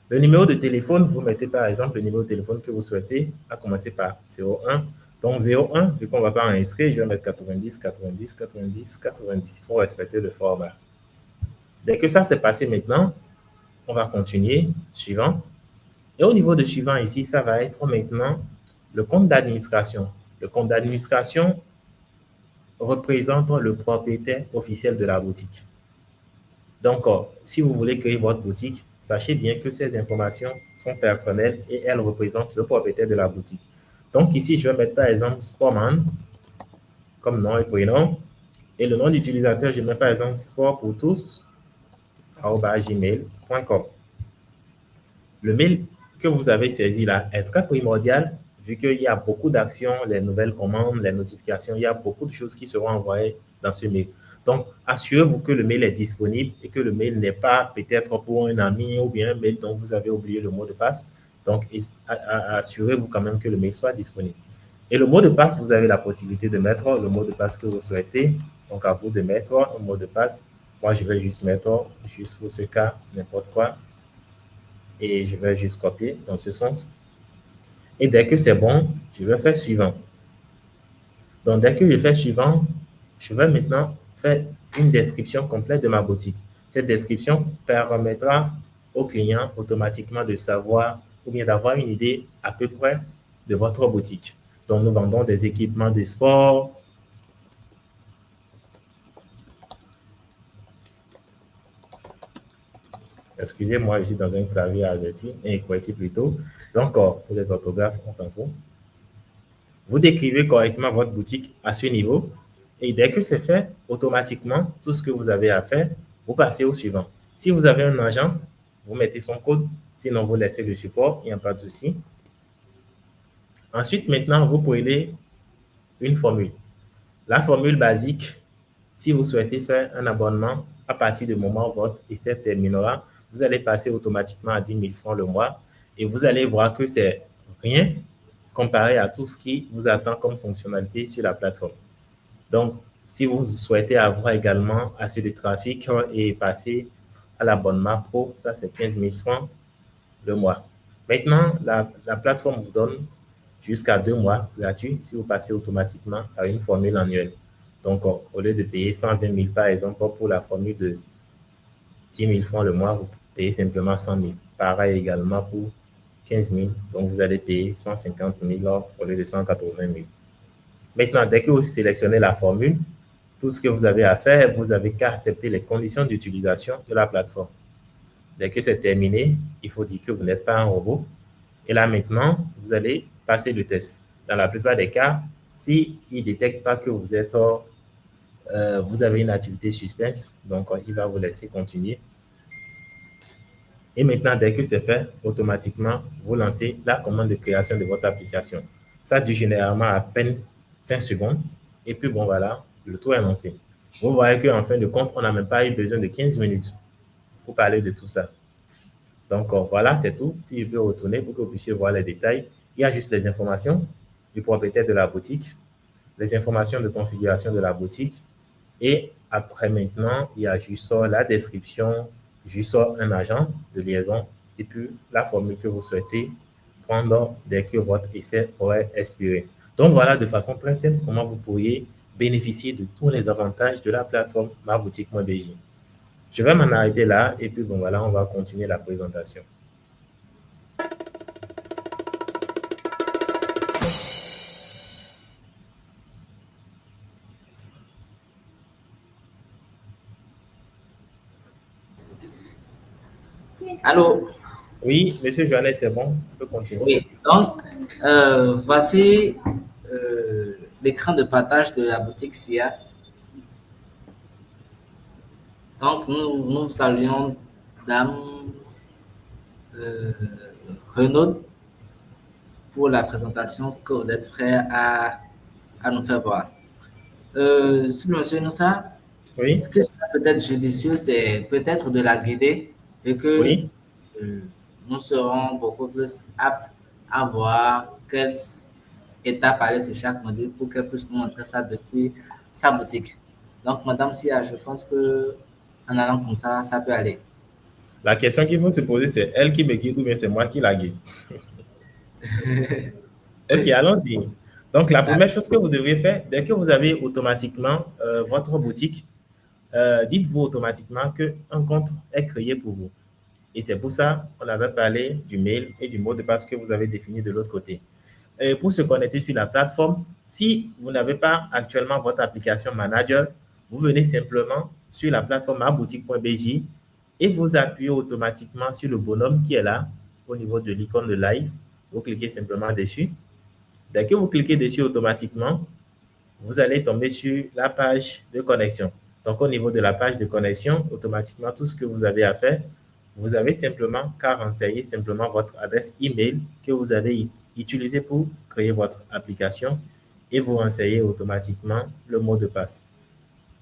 Le numéro de téléphone, vous mettez par exemple le numéro de téléphone que vous souhaitez, à commencer par 01. Donc 01, vu qu'on ne va pas enregistrer, je vais mettre 90, 90, 90, 90. Il faut respecter le format. Dès que ça s'est passé maintenant, on va continuer. Suivant. Et au niveau de suivant ici, ça va être maintenant le compte d'administration. Le compte d'administration représente le propriétaire officiel de la boutique. Donc, si vous voulez créer votre boutique, sachez bien que ces informations sont personnelles et elles représentent le propriétaire de la boutique. Donc, ici, je vais mettre par exemple Sportman comme nom et prénom. Et le nom d'utilisateur, je mets par exemple sport pour tous @gmail.com. Le mail que vous avez saisi là est très primordial vu qu'il y a beaucoup d'actions, les nouvelles commandes, les notifications, il y a beaucoup de choses qui seront envoyées dans ce mail. Donc, assurez-vous que le mail est disponible et que le mail n'est pas peut-être pour un ami ou bien un mail dont vous avez oublié le mot de passe. Donc, assurez-vous quand même que le mail soit disponible. Et le mot de passe, vous avez la possibilité de mettre le mot de passe que vous souhaitez. Donc, à vous de mettre un mot de passe. Moi, je vais juste mettre, juste pour ce cas, n'importe quoi. Et je vais juste copier dans ce sens. Et dès que c'est bon, je vais faire suivant. Donc, dès que je fais suivant, je vais maintenant faire une description complète de ma boutique. Cette description permettra au client automatiquement de savoir ou bien d'avoir une idée à peu près de votre boutique. Donc, nous vendons des équipements de sport. Excusez-moi, je suis dans un clavier AZERTY, un QWERTY plutôt. Donc, pour les orthographes, on s'en fout. Vous décrivez correctement votre boutique à ce niveau. Et dès que c'est fait, automatiquement, tout ce que vous avez à faire, vous passez au suivant. Si vous avez un agent, vous mettez son code. Sinon, vous laissez le support, il n'y a pas de souci. Ensuite, maintenant, vous prenez une formule. La formule basique, si vous souhaitez faire un abonnement à partir du moment où votre essai terminera, vous allez passer automatiquement à 10 000 francs le mois et vous allez voir que c'est rien comparé à tout ce qui vous attend comme fonctionnalité sur la plateforme. Donc, si vous souhaitez avoir également assez de trafic et passer à l'abonnement pro, ça c'est 15 000 francs le mois. Maintenant, la plateforme vous donne jusqu'à 2 mois gratuits si vous passez automatiquement à une formule annuelle. Donc, au lieu de payer 120 000 par exemple pour la formule de 10 000 francs le mois, vous payez simplement 100 000. Pareil également pour 15 000. Donc, vous allez payer 150 000 au lieu de 180 000. Maintenant, dès que vous sélectionnez la formule, tout ce que vous avez à faire, vous avez qu'à accepter les conditions d'utilisation de la plateforme. Dès que c'est terminé, il faut dire que vous n'êtes pas un robot. Et là, maintenant, vous allez passer le test. Dans la plupart des cas, s'il ne détecte pas que vous êtes, vous avez une activité suspense, donc il va vous laisser continuer. Et maintenant, dès que c'est fait, automatiquement, vous lancez la commande de création de votre application. Ça dure généralement à peine 5 secondes. Et puis, bon, voilà, le tout est lancé. Vous voyez qu'en fin de compte, on n'a même pas eu besoin de 15 minutes pour parler de tout ça. Donc, voilà, c'est tout. Si je peux retourner pour que vous puissiez voir les détails, il y a juste les informations du propriétaire de la boutique, les informations de configuration de la boutique. Et après, maintenant, il y a juste la description, juste un agent de liaison et puis la formule que vous souhaitez prendre dès que votre essai aurait expiré. Donc, voilà de façon très simple comment vous pourriez bénéficier de tous les avantages de la plateforme Ma Boutique.bj. Je vais m'en arrêter là et puis bon, voilà, on va continuer la présentation. Allô? Oui, monsieur Joannet, c'est bon, on peut continuer. Oui, donc voici l'écran de partage de la boutique SIA. Donc nous saluons Dame euh, Renaud pour la présentation que vous êtes prêt à nous faire voir. Si le monsieur Noussa, Oui, ce qui serait peut-être judicieux, c'est peut-être de la guider, vu que oui. euh, nous serons beaucoup plus aptes à voir quelle étape aller sur chaque module pour qu'elle puisse nous montrer ça depuis sa boutique. Donc, Madame Sia, je pense que en allant comme ça peut aller. La question qu'il faut se poser, c'est elle qui me guide ou bien c'est moi qui la guide. Ok, allons-y. Donc, la première chose que vous devez faire, dès que vous avez automatiquement votre boutique, dites-vous automatiquement qu'un compte est créé pour vous. Et c'est pour ça qu'on avait parlé du mail et du mot de passe que vous avez défini de l'autre côté. Pour se connecter sur la plateforme, si vous n'avez pas actuellement votre application manager, vous venez simplement sur la plateforme maboutique.bj et vous appuyez automatiquement sur le bonhomme qui est là au niveau de l'icône de live. Vous cliquez simplement dessus. Dès que vous cliquez dessus automatiquement, vous allez tomber sur la page de connexion. Donc, au niveau de la page de connexion, automatiquement, tout ce que vous avez à faire, vous avez simplement qu'à renseigner simplement votre adresse email que vous avez utilisée pour créer votre application et vous renseignez automatiquement le mot de passe.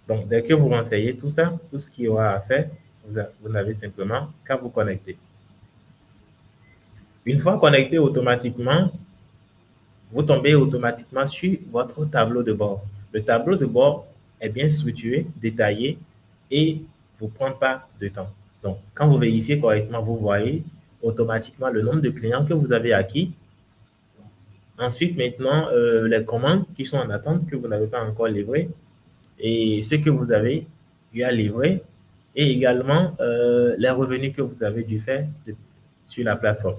Donc, dès que vous renseignez tout ça, tout ce qu'il y aura à faire, vous n'avez simplement qu'à vous connecter. Une fois connecté automatiquement, vous tombez automatiquement sur votre tableau de bord. Le tableau de bord est bien structuré, détaillé et ne vous prend pas de temps. Donc, quand vous vérifiez correctement, vous voyez automatiquement le nombre de clients que vous avez acquis. Ensuite, maintenant, les commandes qui sont en attente que vous n'avez pas encore livrées et ce que vous avez eu à livrer et également les revenus que vous avez dû faire sur la plateforme.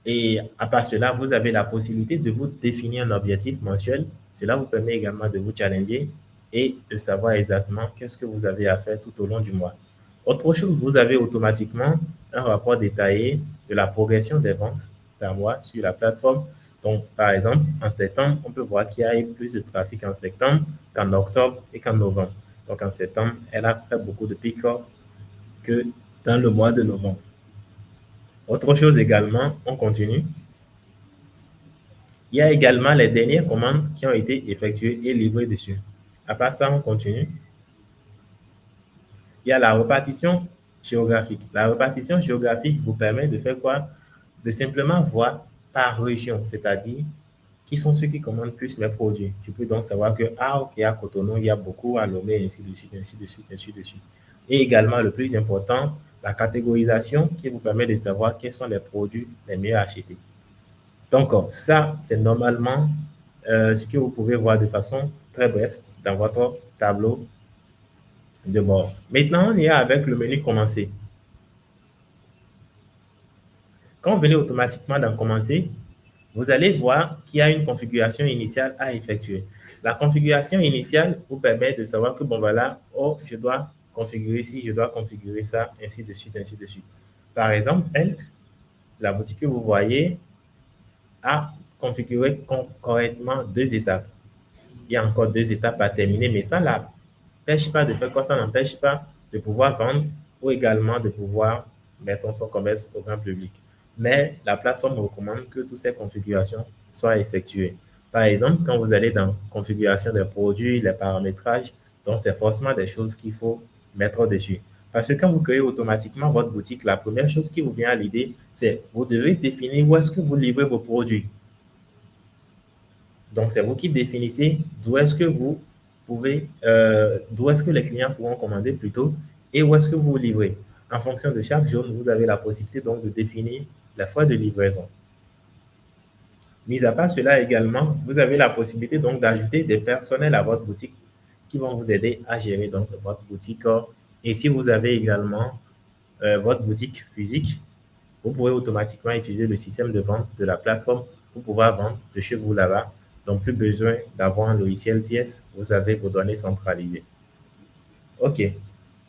Et à part cela, vous avez la possibilité de vous définir un objectif mensuel. Cela vous permet également de vous challenger et de savoir exactement qu'est-ce que vous avez à faire tout au long du mois. Autre chose, vous avez automatiquement un rapport détaillé de la progression des ventes par mois sur la plateforme. Donc, par exemple, en septembre, on peut voir qu'il y a eu plus de trafic en septembre qu'en octobre et qu'en novembre. Donc, en septembre, elle a fait beaucoup de pick-up que dans le mois de novembre. Autre chose également, on continue. Il y a également les dernières commandes qui ont été effectuées et livrées dessus. À part ça, on continue. Il y a la répartition géographique. La répartition géographique vous permet de faire quoi? De simplement voir par région, c'est-à-dire qui sont ceux qui commandent plus les produits. Tu peux donc savoir que, ah, ok, à Cotonou, il y a beaucoup à Lomé, ainsi de suite, ainsi de suite, ainsi de suite. Et également, le plus important, la catégorisation qui vous permet de savoir quels sont les produits les mieux achetés. Donc, ça, c'est normalement ce que vous pouvez voir de façon très brève dans votre tableau de bord. Maintenant, on y est avec le menu Commencer. Quand vous venez automatiquement dans Commencer, vous allez voir qu'il y a une configuration initiale à effectuer. La configuration initiale vous permet de savoir que, bon, voilà, oh, je dois configurer ci, je dois configurer ça, ainsi de suite, ainsi de suite. Par exemple, elle, la boutique que vous voyez, a configuré correctement 2 étapes. Il y a encore 2 étapes à terminer, mais ça n'empêche pas de faire quoi? Ça n'empêche pas de pouvoir vendre ou également de pouvoir mettre son commerce au grand public. Mais la plateforme recommande que toutes ces configurations soient effectuées. Par exemple, quand vous allez dans configuration des produits, les paramétrages, donc c'est forcément des choses qu'il faut mettre dessus. Parce que quand vous créez automatiquement votre boutique, la première chose qui vous vient à l'idée, c'est vous devez définir où est-ce que vous livrez vos produits. Donc, c'est vous qui définissez d'où est-ce que vous pouvez, d'où est-ce que les clients pourront commander plutôt et où est-ce que vous livrez. En fonction de chaque zone, vous avez la possibilité donc de définir la frais de livraison. Mis à part cela également, vous avez la possibilité donc d'ajouter des personnels à votre boutique qui vont vous aider à gérer donc votre boutique. Et si vous avez également votre boutique physique, vous pouvez automatiquement utiliser le système de vente de la plateforme pour pouvoir vendre de chez vous là-bas. Donc, plus besoin d'avoir un logiciel TS, vous avez vos données centralisées. OK.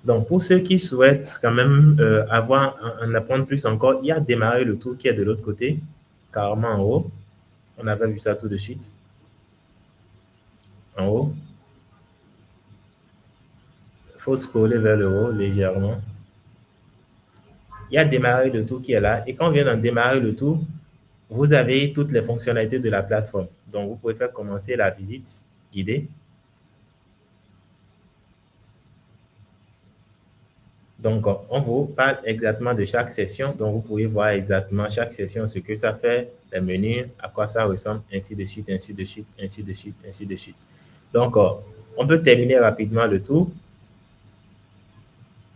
Donc, pour ceux qui souhaitent quand même en apprendre plus encore, il y a démarrer le tour qui est de l'autre côté, carrément en haut. On avait vu ça tout de suite. En haut. Il faut scroller vers le haut légèrement. Il y a démarrer le tour qui est là. Et quand on vient d'en démarrer le tour, vous avez toutes les fonctionnalités de la plateforme. Donc, vous pouvez faire commencer la visite guidée. Donc, on vous parle exactement de chaque session. Donc, vous pouvez voir exactement chaque session, ce que ça fait, les menus, à quoi ça ressemble, ainsi de suite, ainsi de suite, ainsi de suite, ainsi de suite. Donc, on peut terminer rapidement le tour.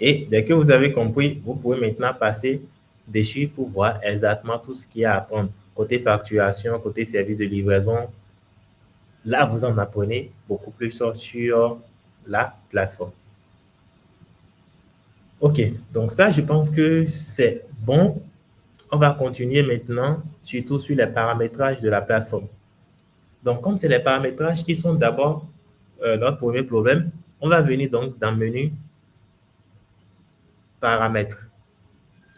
Et dès que vous avez compris, vous pouvez maintenant passer dessus pour voir exactement tout ce qu'il y a à apprendre. Côté facturation, côté service de livraison, là, vous en apprenez beaucoup plus sur la plateforme. OK, donc ça, je pense que c'est bon. On va continuer maintenant, surtout sur les paramétrages de la plateforme. Donc, comme c'est les paramétrages qui sont d'abord notre premier problème, on va venir donc dans le menu paramètres.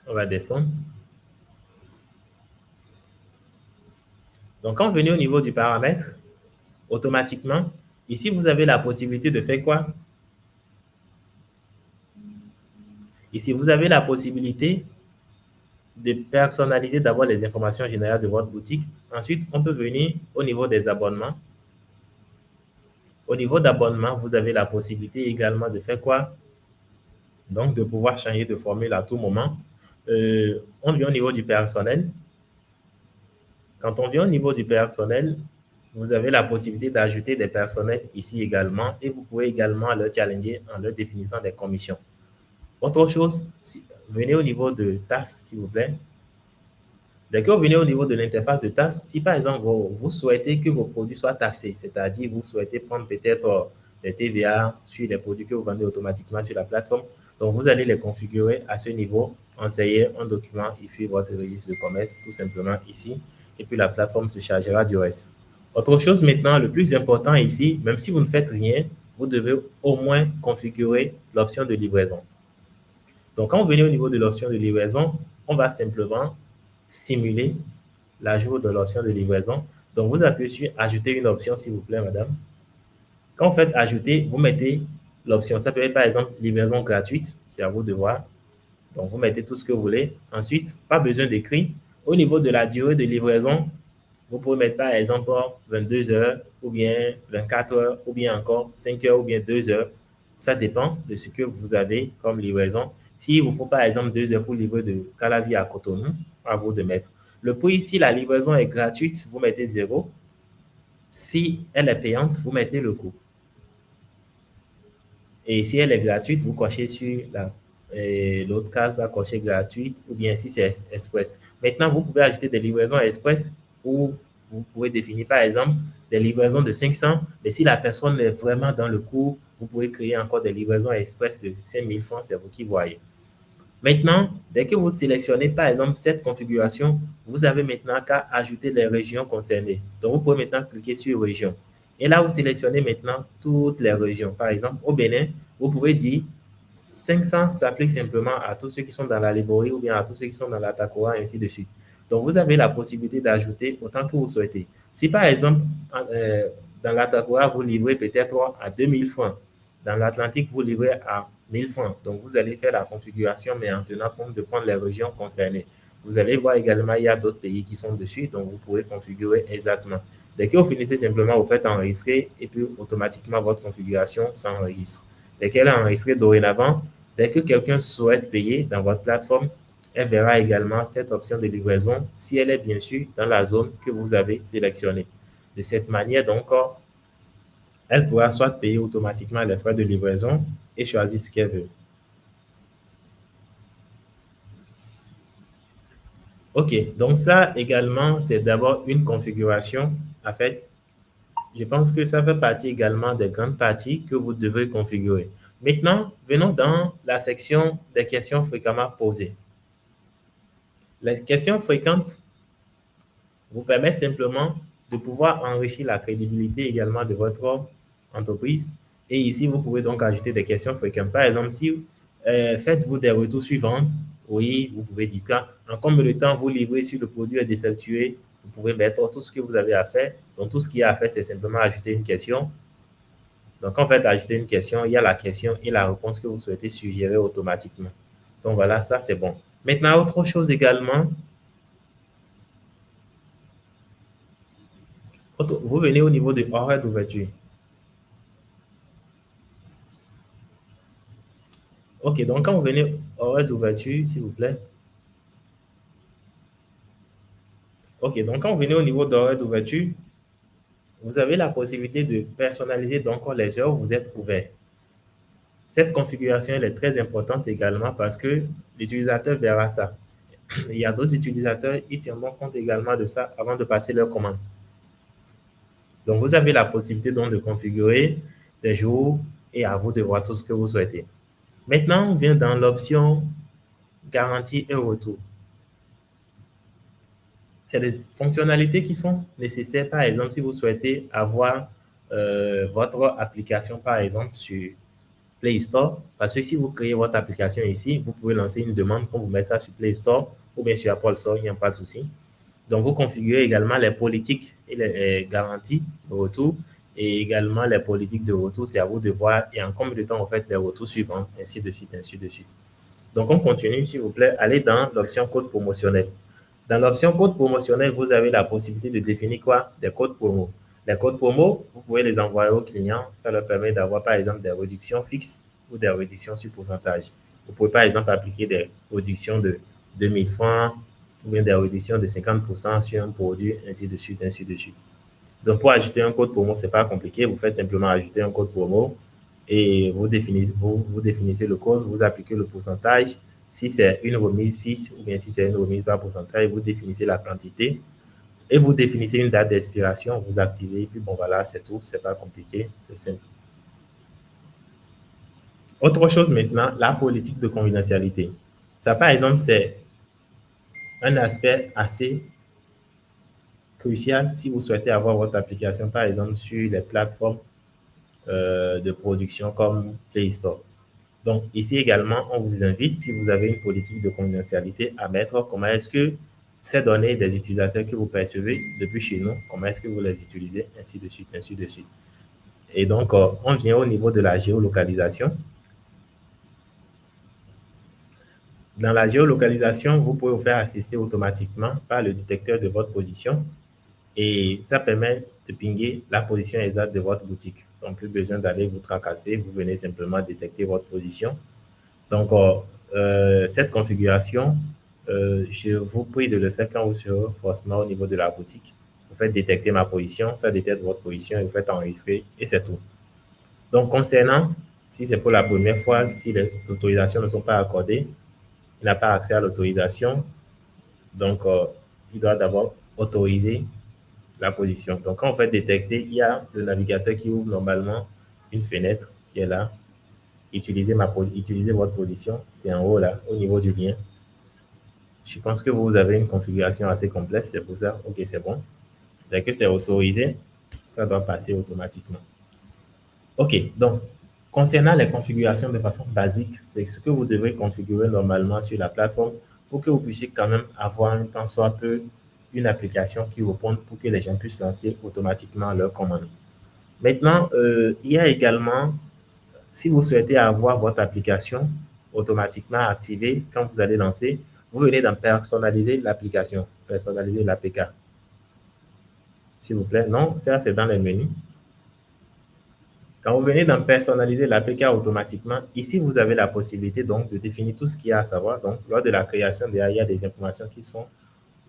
On va descendre. Donc, quand vous venez au niveau du paramètre, automatiquement, ici, vous avez la possibilité de faire quoi? Ici, vous avez la possibilité de personnaliser d'abord les informations générales de votre boutique. Ensuite, on peut venir au niveau des abonnements. Au niveau d'abonnement, vous avez la possibilité également de faire quoi? Donc, de pouvoir changer de formule à tout moment. On vient au niveau du personnel. Quand on vient au niveau du personnel, vous avez la possibilité d'ajouter des personnels ici également et vous pouvez également leur challenger en leur définissant des commissions. Autre chose, venez au niveau de tasks, s'il vous plaît. Dès que vous venez au niveau de l'interface de tasks, si par exemple vous souhaitez que vos produits soient taxés, c'est-à-dire vous souhaitez prendre peut-être des TVA sur les produits que vous vendez automatiquement sur la plateforme, donc vous allez les configurer à ce niveau, enseigner un document, il fait votre registre de commerce tout simplement ici, et puis la plateforme se chargera du reste. Autre chose maintenant, le plus important ici, même si vous ne faites rien, vous devez au moins configurer l'option de livraison. Donc, quand vous venez au niveau de l'option de livraison, on va simplement simuler l'ajout de l'option de livraison. Donc, vous appuyez sur ajouter une option, s'il vous plaît, madame. Quand vous faites ajouter, vous mettez l'option. Ça peut être par exemple livraison gratuite. C'est à vous de voir. Donc, vous mettez tout ce que vous voulez. Ensuite, pas besoin d'écrire. Au niveau de la durée de livraison, vous pouvez mettre par exemple 22 heures ou bien 24 heures ou bien encore 5 heures ou bien 2 heures. Ça dépend de ce que vous avez comme livraison. S'il vous faut par exemple 2 heures pour livrer de Calavi à Cotonou, à vous de mettre. Le prix, si la livraison est gratuite, vous mettez 0. Si elle est payante, vous mettez le coût. Et si elle est gratuite, vous cochez sur l'autre case, là, cocher gratuite, ou bien si c'est express. Maintenant, vous pouvez ajouter des livraisons express ou vous pouvez définir par exemple des livraisons de 500, mais si la personne est vraiment dans le cours, vous pouvez créer encore des livraisons express de 5000 francs, c'est vous qui voyez. Maintenant, dès que vous sélectionnez par exemple cette configuration, vous avez maintenant qu'à ajouter les régions concernées. Donc, vous pouvez maintenant cliquer sur région. Et là, vous sélectionnez maintenant toutes les régions. Par exemple, au Bénin, vous pouvez dire 500 s'applique simplement à tous ceux qui sont dans la Liborie ou bien à tous ceux qui sont dans la Takora, ainsi de suite. Donc, vous avez la possibilité d'ajouter autant que vous souhaitez. Si par exemple, dans la Takora, vous livrez peut-être à 2000 francs, dans l'Atlantique, vous livrez à 1000 francs. Donc, vous allez faire la configuration, mais en tenant compte de prendre les régions concernées. Vous allez voir également, il y a d'autres pays qui sont dessus, donc vous pouvez configurer exactement. Dès que vous finissez simplement, vous faites enregistrer et puis automatiquement, votre configuration s'enregistre. Dès qu'elle est enregistrée dorénavant, dès que quelqu'un souhaite payer dans votre plateforme, elle verra également cette option de livraison si elle est bien sûr dans la zone que vous avez sélectionnée. De cette manière, donc, elle pourra soit payer automatiquement les frais de livraison et choisir ce qu'elle veut. OK, donc ça également, c'est d'abord une configuration. En fait, je pense que ça fait partie également des grandes parties que vous devez configurer. Maintenant, venons dans la section des questions fréquemment posées. Les questions fréquentes vous permettent simplement de pouvoir enrichir la crédibilité également de votre entreprise. Et ici, vous pouvez donc ajouter des questions fréquentes. Par exemple, si faites-vous des retours suivants. Oui, vous pouvez dire ça. En combien de temps vous livrez si le produit est défectueux? Vous pouvez mettre tout ce que vous avez à faire. Donc, tout ce qu'il y a à faire, c'est simplement ajouter une question. Donc, en fait, ajouter une question, il y a la question et la réponse que vous souhaitez suggérer automatiquement. Donc, voilà, ça, c'est bon. Maintenant, autre chose également, vous venez au niveau de horaire d'ouverture. OK, donc quand vous venez horaire d'ouverture, s'il vous plaît. OK, donc quand vous venez au niveau d'horaire d'ouverture, vous avez la possibilité de personnaliser donc les heures où vous êtes ouvert. Cette configuration elle est très importante également parce que l'utilisateur verra ça. Il y a d'autres utilisateurs, ils tiendront compte également de ça avant de passer leur commande. Donc, vous avez la possibilité donc de configurer des jours et à vous de voir tout ce que vous souhaitez. Maintenant, on vient dans l'option garantie et retour. C'est les fonctionnalités qui sont nécessaires. Par exemple, si vous souhaitez avoir votre application, par exemple, sur Play Store, parce que si vous créez votre application ici, vous pouvez lancer une demande quand vous mettez ça sur Play Store ou bien sur Apple Store, il n'y a pas de souci. Donc, vous configurez également les politiques et les garanties de retour et également les politiques de retour. C'est à vous de voir et en combien de temps vous faites les retours suivants, ainsi de suite, ainsi de suite. Donc, on continue, s'il vous plaît. Allez dans l'option code promotionnel. Dans l'option code promotionnel, vous avez la possibilité de définir quoi? Des codes promo. Les codes promo, vous pouvez les envoyer aux clients. Ça leur permet d'avoir, par exemple, des réductions fixes ou des réductions sur pourcentage. Vous pouvez, par exemple, appliquer des réductions de 2000 francs ou bien des réductions de 50% sur un produit, ainsi de suite, ainsi de suite. Donc, pour ajouter un code promo, ce n'est pas compliqué. Vous faites simplement ajouter un code promo et vous définissez le code, vous appliquez le pourcentage. Si c'est une remise fixe ou bien si c'est une remise par pourcentage, vous définissez la quantité et vous définissez une date d'expiration, vous activez, et puis bon, voilà, c'est tout. Ce n'est pas compliqué, c'est simple. Autre chose maintenant, la politique de confidentialité. Ça, par exemple, c'est un aspect assez crucial si vous souhaitez avoir votre application, par exemple, sur les plateformes de production comme Play Store. Donc, ici également, on vous invite, si vous avez une politique de confidentialité, à mettre comment est-ce que ces données des utilisateurs que vous percevez depuis chez nous, comment est-ce que vous les utilisez, ainsi de suite, ainsi de suite. Et donc, on vient au niveau de la géolocalisation. Dans la géolocalisation, vous pouvez vous faire assister automatiquement par le détecteur de votre position et ça permet de pinguer la position exacte de votre boutique. Donc, plus besoin d'aller vous tracasser, vous venez simplement détecter votre position. Donc, cette configuration, je vous prie de le faire quand vous serez forcément au niveau de la boutique. Vous faites détecter ma position, ça détecte votre position et vous faites enregistrer et c'est tout. Donc, concernant, si c'est pour la première fois, si les autorisations ne sont pas accordées, il n'a pas accès à l'autorisation. Donc, il doit d'abord autoriser la position. Donc, quand on fait détecter, il y a le navigateur qui ouvre normalement une fenêtre qui est là. Utilisez votre position, c'est en haut là, au niveau du lien. Je pense que vous avez une configuration assez complexe, c'est pour ça. OK, c'est bon. Dès que c'est autorisé, ça doit passer automatiquement. OK, donc, concernant les configurations de façon basique, c'est ce que vous devez configurer normalement sur la plateforme pour que vous puissiez quand même avoir un temps soit peu une application qui réponde pour que les gens puissent lancer automatiquement leur commande. Maintenant, il y a également, si vous souhaitez avoir votre application automatiquement activée quand vous allez lancer, vous venez dans personnaliser l'application, personnaliser l'APK. S'il vous plaît, non, ça c'est dans les menus. Quand vous venez dans personnaliser l'APK automatiquement, ici vous avez la possibilité donc de définir tout ce qu'il y a à savoir. Donc, lors de la création, il y a des informations qui sont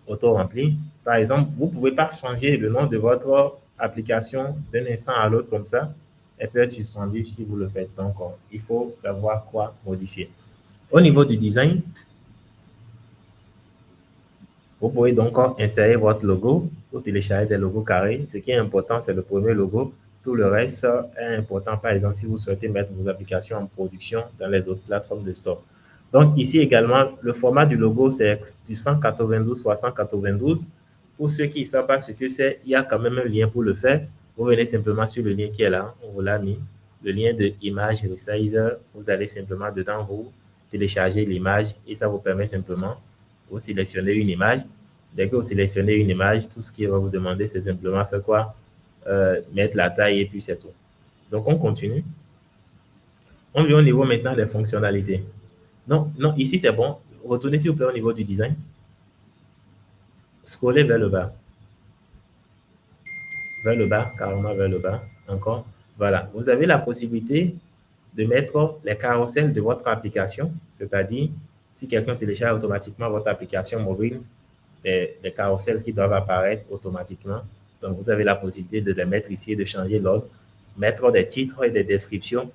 auto-rempli. Par exemple, vous ne pouvez pas changer le nom de votre application d'un instant à l'autre comme ça. Elle peut être suspendue si vous le faites. Donc, il faut savoir quoi modifier. Au niveau du design, vous pouvez donc insérer votre logo ou télécharger des logos carrés. Ce qui est important, c'est le premier logo. Tout le reste est important, par exemple, si vous souhaitez mettre vos applications en production dans les autres plateformes de store. Donc, ici également, le format du logo, c'est du 192 x 192. Pour ceux qui ne savent pas ce que c'est, il y a quand même un lien pour le faire. Vous venez simplement sur le lien qui est là, on vous l'a mis, le lien de Image Resizer. Vous allez simplement dedans, vous télécharger l'image et ça vous permet simplement de sélectionner une image. Dès que vous sélectionnez une image, tout ce qu'il va vous demander, c'est simplement faire quoi? Mettre la taille et puis c'est tout. Donc, on continue. On vient au niveau maintenant des fonctionnalités. Non, non, ici c'est bon. Retournez s'il vous plaît au niveau du design. Scrollez vers le bas. Vers le bas, carrément vers le bas. Encore. Voilà. Vous avez la possibilité de mettre les carousels de votre application, c'est-à-dire si quelqu'un télécharge automatiquement votre application mobile, les carousels qui doivent apparaître automatiquement. Donc, vous avez la possibilité de les mettre ici et de changer l'ordre, mettre des titres et des descriptions.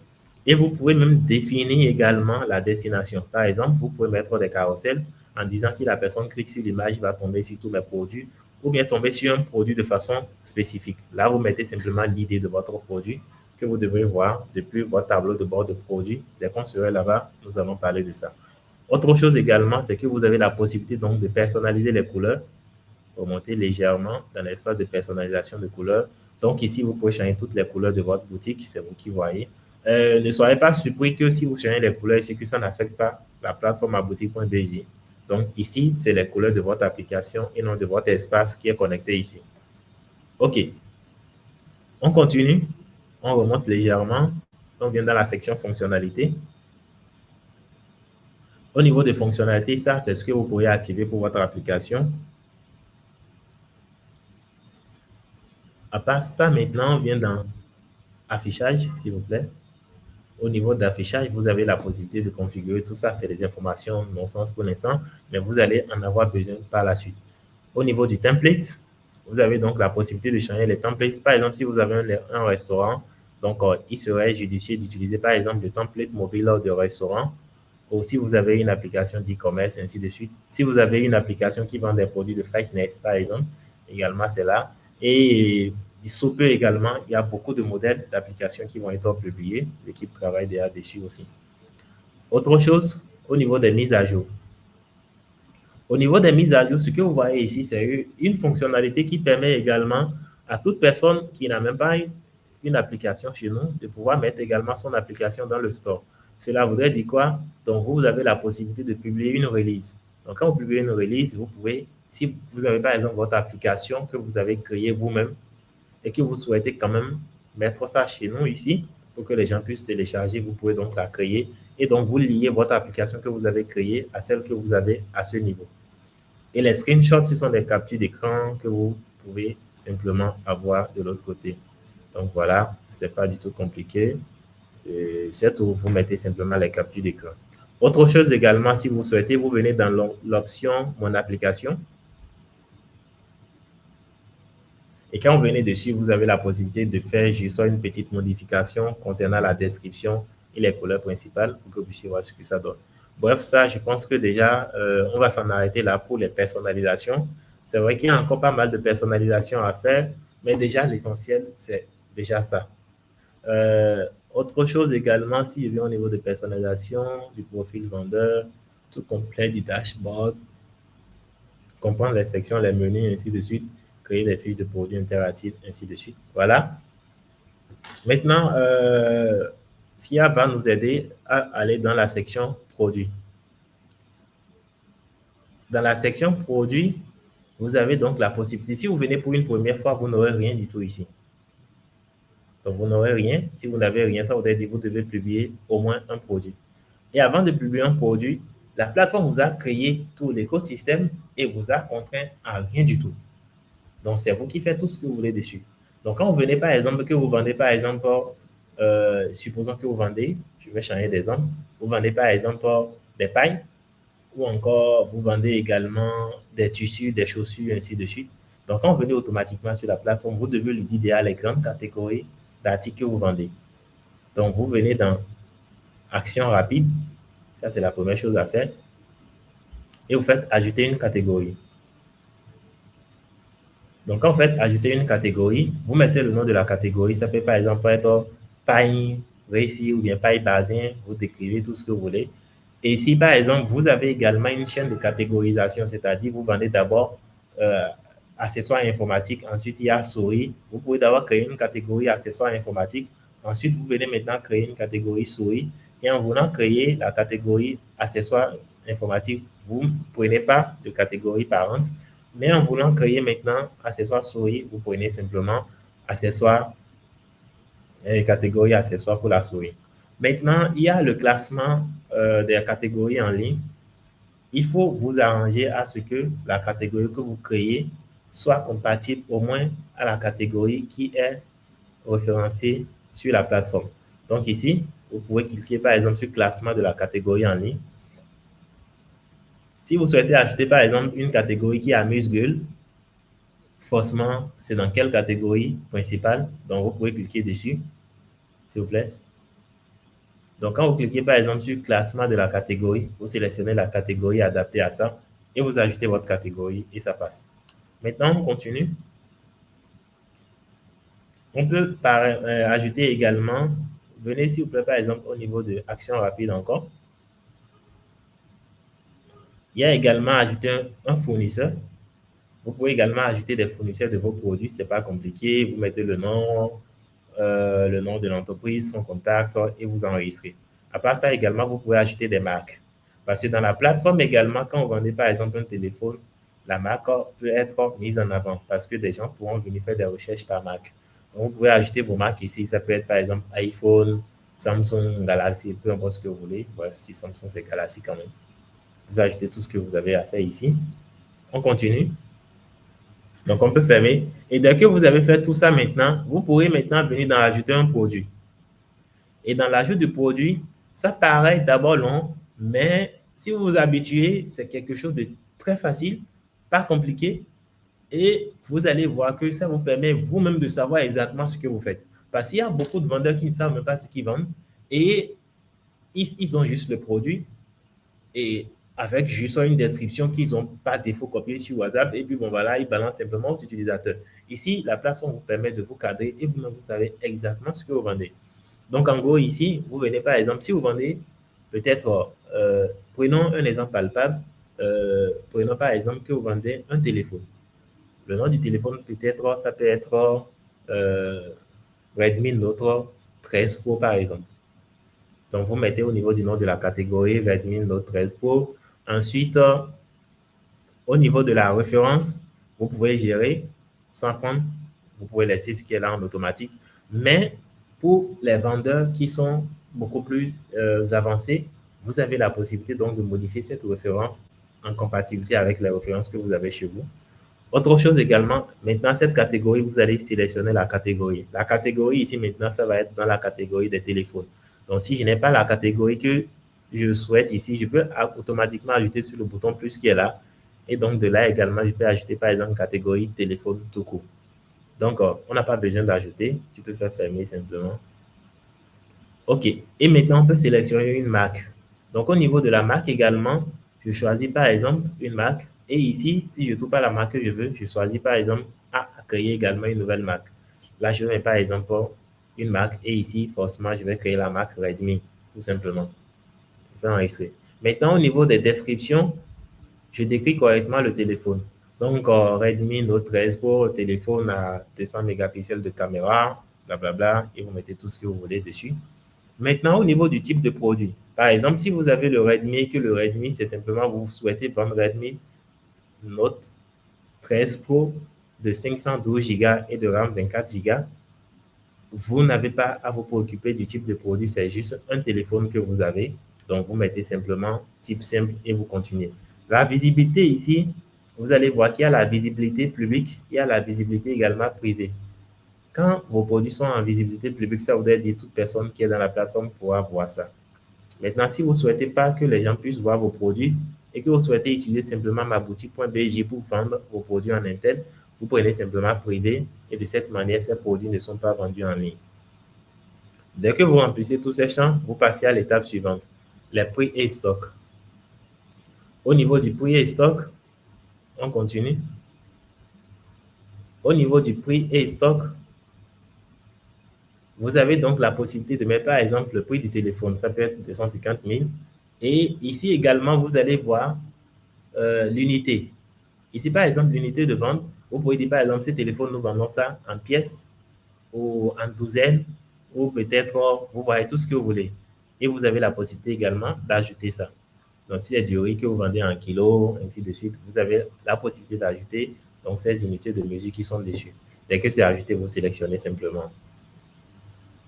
Et vous pouvez même définir également la destination. Par exemple, vous pouvez mettre des carousels en disant si la personne clique sur l'image, il va tomber sur tous les produits ou bien tomber sur un produit de façon spécifique. Là, vous mettez simplement l'idée de votre produit que vous devrez voir depuis votre tableau de bord de produits. Dès qu'on sera là-bas, nous allons parler de ça. Autre chose également, c'est que vous avez la possibilité donc de personnaliser les couleurs. Remontez légèrement dans l'espace de personnalisation de couleurs. Donc ici, vous pouvez changer toutes les couleurs de votre boutique, c'est vous qui voyez. Ne soyez pas surpris que si vous changez les couleurs, c'est que ça n'affecte pas la plateforme aboutique.bj. Donc ici, c'est les couleurs de votre application et non de votre espace qui est connecté ici. OK. On continue. On remonte légèrement. On vient dans la section fonctionnalités. Au niveau des fonctionnalités, ça, c'est ce que vous pourriez activer pour votre application. À part ça, maintenant, on vient dans affichage, s'il vous plaît. Au niveau d'affichage, vous avez la possibilité de configurer tout ça. C'est des informations non-sens pour l'instant, mais vous allez en avoir besoin par la suite. Au niveau du template, vous avez donc la possibilité de changer les templates. Par exemple, si vous avez un restaurant, donc il serait judicieux d'utiliser par exemple le template mobile de restaurant. Ou si vous avez une application d'e-commerce, ainsi de suite. Si vous avez une application qui vend des produits de fitness, par exemple, également c'est là. Et sous peu également, il y a beaucoup de modèles d'applications qui vont être publiés. L'équipe travaille déjà dessus aussi. Autre chose, au niveau des mises à jour. Au niveau des mises à jour, ce que vous voyez ici, c'est une fonctionnalité qui permet également à toute personne qui n'a même pas une application chez nous de pouvoir mettre également son application dans le store. Cela voudrait dire quoi? Donc, vous avez la possibilité de publier une release. Donc, quand vous publiez une release, vous pouvez, si vous avez par exemple votre application que vous avez créée vous-même et que vous souhaitez quand même mettre ça chez nous ici pour que les gens puissent télécharger, vous pouvez donc la créer et donc vous liez votre application que vous avez créée à celle que vous avez à ce niveau. Et les screenshots, ce sont des captures d'écran que vous pouvez simplement avoir de l'autre côté. Donc voilà, ce n'est pas du tout compliqué. C'est où vous mettez simplement les captures d'écran. Autre chose également, si vous souhaitez, vous venez dans l'option Mon application. Et quand vous venez dessus, vous avez la possibilité de faire juste une petite modification concernant la description et les couleurs principales pour que vous puissiez voir ce que ça donne. Bref, ça, je pense que déjà, on va s'en arrêter là pour les personnalisations. C'est vrai qu'il y a encore pas mal de personnalisation à faire, mais déjà, l'essentiel, c'est déjà ça. Autre chose également, si je viens au niveau de personnalisation, du profil vendeur, tout complet du dashboard, comprendre les sections, les menus, ainsi de suite, créer des fiches de produits interactives, ainsi de suite. Voilà. Maintenant, SIA va nous aider à aller dans la section produits. Dans la section produits, vous avez donc la possibilité, si vous venez pour une première fois, vous n'aurez rien du tout ici. Donc, vous n'aurez rien. Si vous n'avez rien, ça voudrait dire que vous devez publier au moins un produit. Et avant de publier un produit, la plateforme vous a créé tout l'écosystème et vous a contraint à rien du tout. Donc, c'est vous qui faites tout ce que vous voulez dessus. Donc, quand vous venez, par exemple, que vous vendez, par exemple, supposons que vous vendez, je vais changer d'exemple, vous vendez, par exemple, des pailles ou encore vous vendez également des tissus, des chaussures, ainsi de suite. Donc, quand vous venez automatiquement sur la plateforme, vous devez lui dire déjà les grandes catégories d'articles que vous vendez. Donc, vous venez dans Action rapide. Ça, c'est la première chose à faire. Et vous faites ajouter une catégorie. Donc, quand vous faites ajouter une catégorie, vous mettez le nom de la catégorie. Ça peut par exemple être paille réussi ou bien paille basin. Vous décrivez tout ce que vous voulez. Et si par exemple, vous avez également une chaîne de catégorisation, c'est-à-dire vous vendez d'abord accessoires informatiques, ensuite il y a souris. Vous pouvez d'abord créer une catégorie accessoires informatiques. Ensuite, vous venez maintenant créer une catégorie souris. Et en voulant créer la catégorie accessoires informatiques, vous ne prenez pas de catégorie parente, mais en voulant créer maintenant accessoires souris, vous prenez simplement accessoires catégorie accessoires pour la souris. Maintenant, il y a le classement des catégories en ligne. Il faut vous arranger à ce que la catégorie que vous créez soit compatible au moins à la catégorie qui est référencée sur la plateforme. Donc ici, vous pouvez cliquer par exemple sur classement de la catégorie en ligne. Si vous souhaitez ajouter par exemple une catégorie qui est amuse-gueule, forcément, c'est dans quelle catégorie principale? Donc vous pouvez cliquer dessus, s'il vous plaît. Donc, quand vous cliquez par exemple sur classement de la catégorie, vous sélectionnez la catégorie adaptée à ça et vous ajoutez votre catégorie et ça passe. Maintenant, on continue. On peut ajouter également, venez s'il vous plaît par exemple au niveau de action rapide encore. Il y a également ajouter un fournisseur. Vous pouvez également ajouter des fournisseurs de vos produits, ce n'est pas compliqué. Vous mettez le nom de l'entreprise, son contact et vous enregistrez. À part ça également, vous pouvez ajouter des marques. Parce que dans la plateforme également, quand vous vendez par exemple un téléphone, la marque peut être mise en avant parce que des gens pourront venir faire des recherches par marque. Donc, vous pouvez ajouter vos marques ici. Ça peut être par exemple iPhone, Samsung, Galaxy, peu importe ce que vous voulez. Bref, si Samsung, c'est Galaxy quand même. Vous ajoutez tout ce que vous avez à faire ici. On continue. Donc, on peut fermer. Et dès que vous avez fait tout ça maintenant, vous pourrez maintenant venir dans ajouter un produit. Et dans l'ajout du produit, ça paraît d'abord long, mais si vous vous habituez, c'est quelque chose de très facile, pas compliqué. Et vous allez voir que ça vous permet vous-même de savoir exactement ce que vous faites. Parce qu'il y a beaucoup de vendeurs qui ne savent même pas ce qu'ils vendent et ils ont juste le produit et avec juste une description qu'ils n'ont pas défaut copié sur WhatsApp et puis bon voilà, ils balancent simplement aux utilisateurs. Ici, la plateforme vous permet de vous cadrer et vous-même vous savez exactement ce que vous vendez. Donc en gros ici, vous venez par exemple, si vous vendez peut-être, prenons un exemple palpable, prenons par exemple que vous vendez un téléphone. Le nom du téléphone peut-être, ça peut être Redmi Note 13 Pro par exemple. Donc, vous mettez au niveau du nom de la catégorie Redmi Note 13 Pro. Ensuite, au niveau de la référence, vous pouvez gérer sans prendre. Vous pouvez laisser ce qui est là en automatique. Mais pour les vendeurs qui sont beaucoup plus avancés, vous avez la possibilité donc de modifier cette référence en compatibilité avec les références que vous avez chez vous. Autre chose également, maintenant, cette catégorie, vous allez sélectionner la catégorie. La catégorie ici, maintenant, ça va être dans la catégorie des téléphones. Donc, si je n'ai pas la catégorie que je souhaite ici, je peux automatiquement ajouter sur le bouton plus qui est là. Et donc, de là également, je peux ajouter, par exemple, catégorie téléphone tout court. Donc, on n'a pas besoin d'ajouter. Tu peux faire fermer simplement. OK. Et maintenant, on peut sélectionner une marque. Donc, au niveau de la marque également, je choisis, par exemple, une marque. Et ici, si je ne trouve pas la marque que je veux, je choisis, par exemple, à créer également une nouvelle marque. Là, je mets, par exemple, une marque. Et ici, forcément, je vais créer la marque Redmi, tout simplement. Je vais enregistrer. Maintenant, au niveau des descriptions, je décris correctement le téléphone. Donc, Redmi Note 13 Pro, téléphone à 200 mégapixels de caméra, blablabla, et vous mettez tout ce que vous voulez dessus. Maintenant, au niveau du type de produit, par exemple, si vous avez le Redmi et que le Redmi, c'est simplement vous souhaitez vendre Redmi Note 13 Pro de 512 Go et de RAM 24 Go, vous n'avez pas à vous préoccuper du type de produit, c'est juste un téléphone que vous avez. Donc, vous mettez simplement type simple et vous continuez. La visibilité ici, vous allez voir qu'il y a la visibilité publique, il y a la visibilité également privée. Quand vos produits sont en visibilité publique, ça voudrait dire toute personne qui est dans la plateforme pourra voir ça. Maintenant, si vous ne souhaitez pas que les gens puissent voir vos produits et que vous souhaitez utiliser simplement ma boutique.bg pour vendre vos produits en interne, vous prenez simplement privé et de cette manière, ces produits ne sont pas vendus en ligne. Dès que vous remplissez tous ces champs, vous passez à l'étape suivante, les prix et stock. Au niveau du prix et stock, on continue. Au niveau du prix et stock, vous avez donc la possibilité de mettre par exemple le prix du téléphone, ça peut être 250 000. Et ici également, vous allez voir l'unité. Ici, par exemple, l'unité de vente, vous pouvez dire par exemple, ce téléphone, nous vendons ça en pièces ou en douzaines ou peut-être, vous voyez tout ce que vous voulez. Et vous avez la possibilité également d'ajouter ça. Donc, si c'est du riz que vous vendez en kilos, ainsi de suite, vous avez la possibilité d'ajouter donc ces unités de mesure qui sont dessus. Dès que c'est ajouté, vous sélectionnez simplement.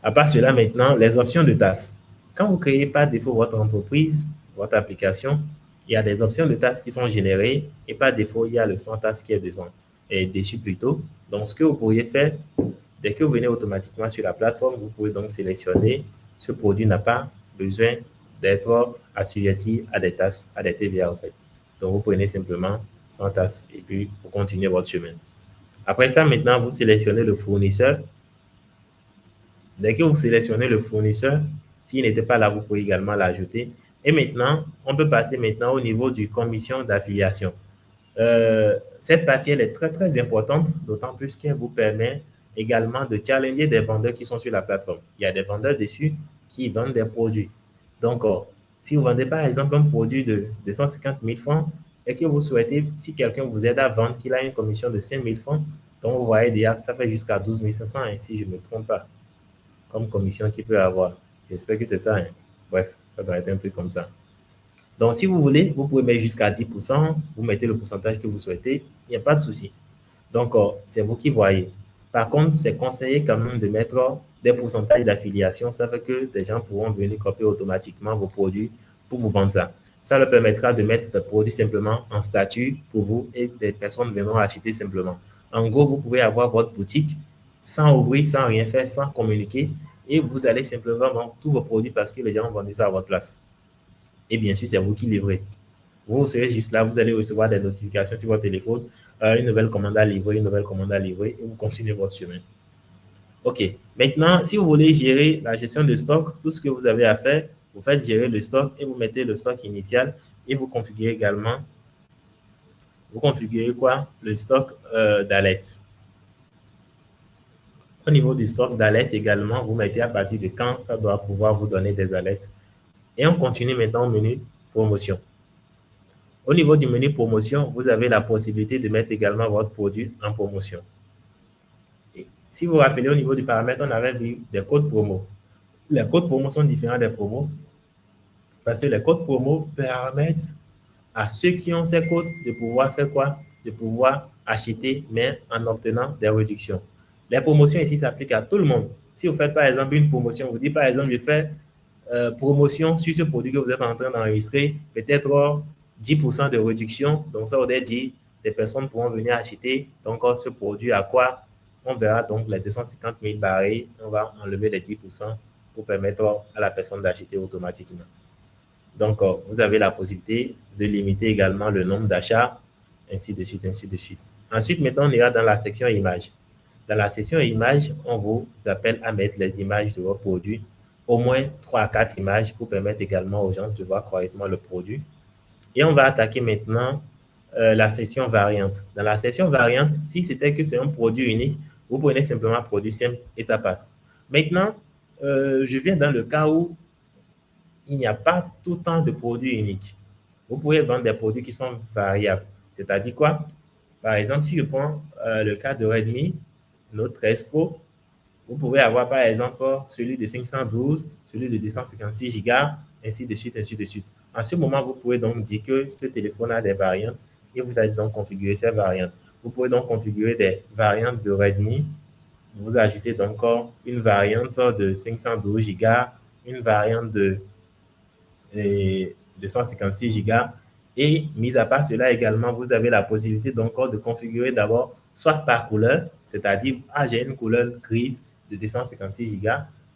À part cela, maintenant, les options de tasks. Quand vous créez par défaut votre entreprise, votre application, il y a des options de tasks qui sont générées et par défaut, il y a le sans task qui est dedans, et dessus plutôt. Donc, ce que vous pourriez faire, dès que vous venez automatiquement sur la plateforme, vous pouvez donc sélectionner ce produit n'a pas besoin d'être assujetti à des tasks, à des TVA en fait. Donc, vous prenez simplement sans task et puis vous continuez votre chemin. Après ça, maintenant, vous sélectionnez le fournisseur. Dès que vous sélectionnez le fournisseur, s'il n'était pas là, vous pouvez également l'ajouter. Et maintenant, on peut passer maintenant au niveau du commission d'affiliation. Cette partie, elle est très, très importante, d'autant plus qu'elle vous permet également de challenger des vendeurs qui sont sur la plateforme. Il y a des vendeurs dessus qui vendent des produits. Donc, si vous vendez par exemple un produit de 250 000 francs et que vous souhaitez, si quelqu'un vous aide à vendre, qu'il a une commission de 5 000 francs, donc vous voyez déjà que ça fait jusqu'à 12 500, hein, si je ne me trompe pas, comme commission qu'il peut avoir. J'espère que c'est ça. Hein. Bref, ça doit être un truc comme ça. Donc, si vous voulez, vous pouvez mettre jusqu'à 10%, vous mettez le pourcentage que vous souhaitez, il n'y a pas de souci. Donc, c'est vous qui voyez. Par contre, c'est conseillé quand même de mettre des pourcentages d'affiliation. Ça fait que des gens pourront venir copier automatiquement vos produits pour vous vendre ça. Ça leur permettra de mettre des produits simplement en statut pour vous et des personnes viendront acheter simplement. En gros, vous pouvez avoir votre boutique sans ouvrir, sans rien faire, sans communiquer et vous allez simplement vendre tous vos produits parce que les gens ont vendu ça à votre place. Et bien sûr, c'est vous qui livrez. Vous serez juste là, vous allez recevoir des notifications sur votre téléphone, une nouvelle commande à livrer, une nouvelle commande à livrer, et vous continuez votre chemin. OK. Maintenant, si vous voulez gérer la gestion de stock, tout ce que vous avez à faire, vous faites gérer le stock et vous mettez le stock initial et vous configurez également, vous configurez quoi? Le stock d'alerte. Au niveau du stock d'alerte également, vous mettez à partir de quand ça doit pouvoir vous donner des alertes. Et on continue maintenant au menu promotion. Au niveau du menu promotion, vous avez la possibilité de mettre également votre produit en promotion. Et si vous vous rappelez, au niveau du paramètre, on avait vu des codes promo. Les codes promo sont différents des promos parce que les codes promo permettent à ceux qui ont ces codes de pouvoir faire quoi? De pouvoir acheter, mais en obtenant des réductions. Les promotions ici s'appliquent à tout le monde. Si vous faites par exemple une promotion, vous dites par exemple, je fais promotion sur ce produit que vous êtes en train d'enregistrer, peut-être 10% de réduction. Donc, ça voudrait dire des personnes pourront venir acheter donc ce produit à quoi on verra donc les 250 000 barrés. On va enlever les 10% pour permettre à la personne d'acheter automatiquement. Donc, vous avez la possibilité de limiter également le nombre d'achats, ainsi de suite, ainsi de suite. Ensuite, maintenant, on ira dans la section images. Dans la section images, on vous appelle à mettre les images de vos produits, au moins 3 à 4 images pour permettre également aux gens de voir correctement le produit. Et on va attaquer maintenant la section variante. Dans la section variante, si c'était que c'est un produit unique, vous prenez simplement un produit simple et ça passe. Maintenant, je viens dans le cas où il n'y a pas tout le temps de produits uniques. Vous pouvez vendre des produits qui sont variables. C'est-à-dire quoi? Par exemple, si je prends le cas de Redmi Note 13 Pro, vous pouvez avoir par exemple celui de 512, celui de 256 Go, ainsi de suite, ainsi de suite. En ce moment, vous pouvez donc dire que ce téléphone a des variantes et vous allez donc configurer ces variantes. Vous pouvez donc configurer des variantes de Redmi. Vous ajoutez donc une variante de 512 Go, une variante de 256 Go. Et mis à part cela également, vous avez la possibilité donc de configurer d'abord soit par couleur, c'est-à-dire, j'ai une couleur grise de 256 Go,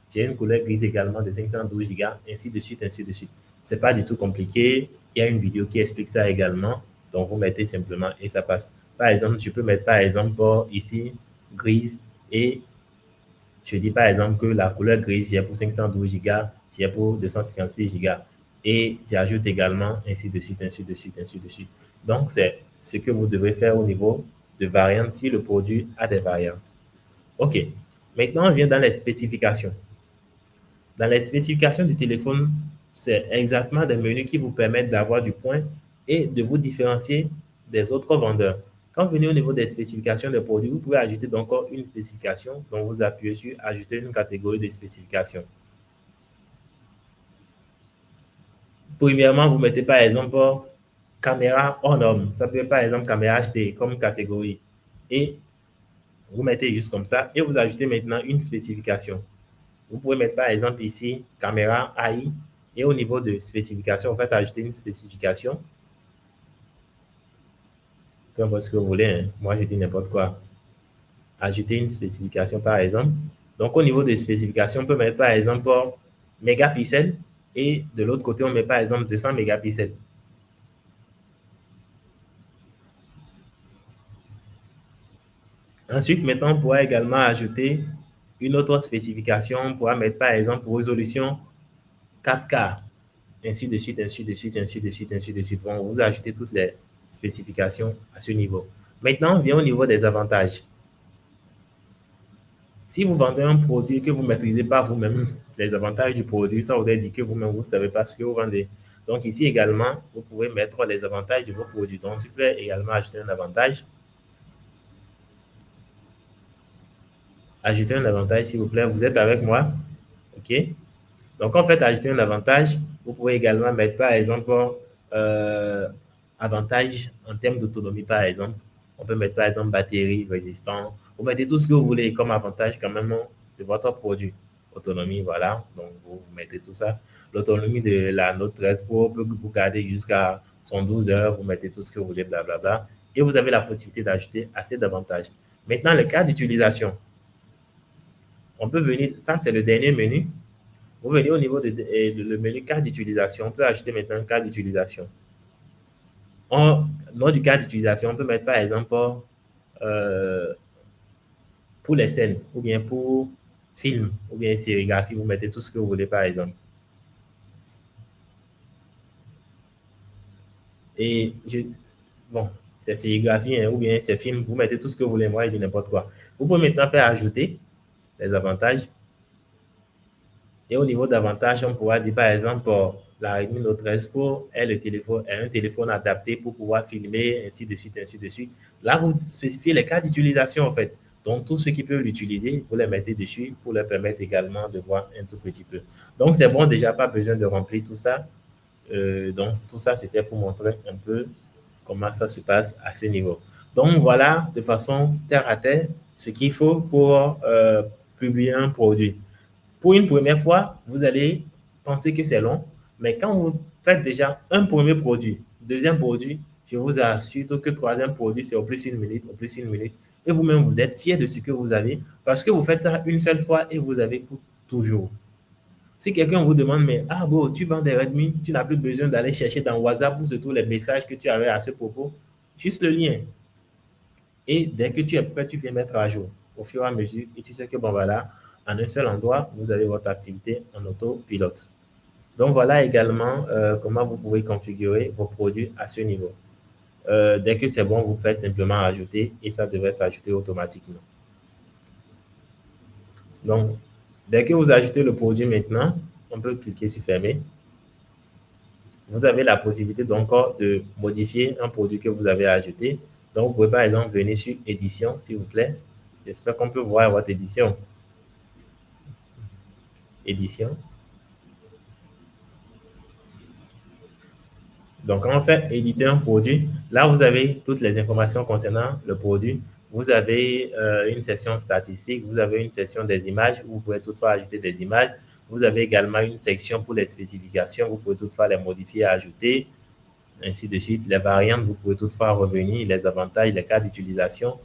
j'ai une couleur grise également de 512 Go, ainsi de suite, ainsi de suite. Ce n'est pas du tout compliqué. Il y a une vidéo qui explique ça également. Donc, vous mettez simplement et ça passe. Par exemple, je peux mettre par exemple ici grise et je dis par exemple que la couleur grise, j'ai pour 512 Go, j'ai pour 256 Go. Et j'ajoute également ainsi de suite, ainsi de suite, ainsi de suite. Donc, c'est ce que vous devez faire au niveau de variantes si le produit a des variantes. OK. Maintenant, on vient dans les spécifications. Dans les spécifications du téléphone, c'est exactement des menus qui vous permettent d'avoir du point et de vous différencier des autres vendeurs. Quand vous venez au niveau des spécifications des produits, vous pouvez ajouter donc une spécification, donc vous appuyez sur ajouter une catégorie de spécifications. Premièrement, vous mettez par exemple caméra hors norme. Ça peut être par exemple caméra HD comme catégorie. Et vous mettez juste comme ça et vous ajoutez maintenant une spécification. Vous pouvez mettre par exemple ici caméra AI et au niveau de spécification, vous faites ajouter une spécification. Peu importe ce que vous voulez, hein. Moi je dis n'importe quoi. Ajouter une spécification par exemple. Donc au niveau des spécifications, on peut mettre par exemple mégapixels et de l'autre côté, on met par exemple 200 mégapixels. Ensuite, maintenant, on pourra également ajouter une autre spécification. On pourra mettre par exemple résolution 4K, ainsi de suite, ainsi de suite, ainsi de suite, ainsi de suite. Bon, vous ajoutez toutes les spécifications à ce niveau. Maintenant, on vient au niveau des avantages. Si vous vendez un produit que vous ne maîtrisez pas vous-même, les avantages du produit, ça voudrait dire que vous-même, vous ne savez pas ce que vous vendez. Donc ici également, vous pouvez mettre les avantages de vos produits. Donc tu peux également ajouter un avantage. Ajouter un avantage, s'il vous plaît. Vous êtes avec moi? OK. Donc, en fait, ajouter un avantage, vous pouvez également mettre, par exemple, euh, avantage en termes d'autonomie, par exemple. On peut mettre, par exemple, batterie, résistant. Vous mettez tout ce que vous voulez comme avantage quand même de votre produit. Autonomie, voilà. Donc, vous mettez tout ça. L'autonomie de la Note 13 Pro peut vous garder jusqu'à 112 heures. Vous mettez tout ce que vous voulez, blablabla. Et vous avez la possibilité d'ajouter assez d'avantages. Maintenant, le cas d'utilisation. On peut venir, ça c'est le dernier menu. Vous venez au niveau de le menu cas d'utilisation. On peut ajouter maintenant un cas d'utilisation. Nom du cas d'utilisation, on peut mettre par exemple euh, pour les scènes, ou bien pour film, ou bien sérigraphie, vous mettez tout ce que vous voulez par exemple. Et bon, c'est sérigraphie, hein, ou bien c'est film, vous mettez tout ce que vous voulez, moi je dis n'importe quoi. Vous pouvez maintenant faire ajouter les avantages. Et au niveau d'avantages, on pourra dire par exemple la Redmi Note 13 Pro est un téléphone adapté pour pouvoir filmer, ainsi de suite, ainsi de suite. Là, vous spécifiez les cas d'utilisation en fait. Donc, tous ceux qui peuvent l'utiliser, vous les mettez dessus pour leur permettre également de voir un tout petit peu. Donc, c'est bon, déjà pas besoin de remplir tout ça. Donc, tout ça, c'était pour montrer un peu comment ça se passe à ce niveau. Donc, voilà, de façon terre à terre, ce qu'il faut pour publier un produit. Pour une première fois, vous allez penser que c'est long, mais quand vous faites déjà un premier produit, deuxième produit, je vous assure que troisième produit, c'est au plus une minute, au plus une minute. Et vous-même, vous êtes fier de ce que vous avez parce que vous faites ça une seule fois et vous avez pour toujours. Si quelqu'un vous demande, mais ah bon, tu vends des Redmi, tu n'as plus besoin d'aller chercher dans WhatsApp ou surtout les messages que tu avais à ce propos, juste le lien. Et dès que tu es prêt, tu viens mettre à jour au fur et à mesure et tu sais que bon voilà, en un seul endroit, vous avez votre activité en autopilote. Donc voilà également comment vous pouvez configurer vos produits à ce niveau. Dès que c'est bon, vous faites simplement ajouter et ça devrait s'ajouter automatiquement. Donc, dès que vous ajoutez le produit maintenant, on peut cliquer sur fermer. Vous avez la possibilité donc de modifier un produit que vous avez ajouté. Donc, vous pouvez par exemple venir sur édition, s'il vous plaît. J'espère qu'on peut voir votre édition. Édition. Donc, quand on fait éditer un produit, là, vous avez toutes les informations concernant le produit. Vous avez une section statistique, vous avez une section des images où vous pouvez toutefois ajouter des images. Vous avez également une section pour les spécifications, vous pouvez toutefois les modifier, ajouter, ainsi de suite. Les variantes, vous pouvez toutefois revenir, les avantages, les cas d'utilisation.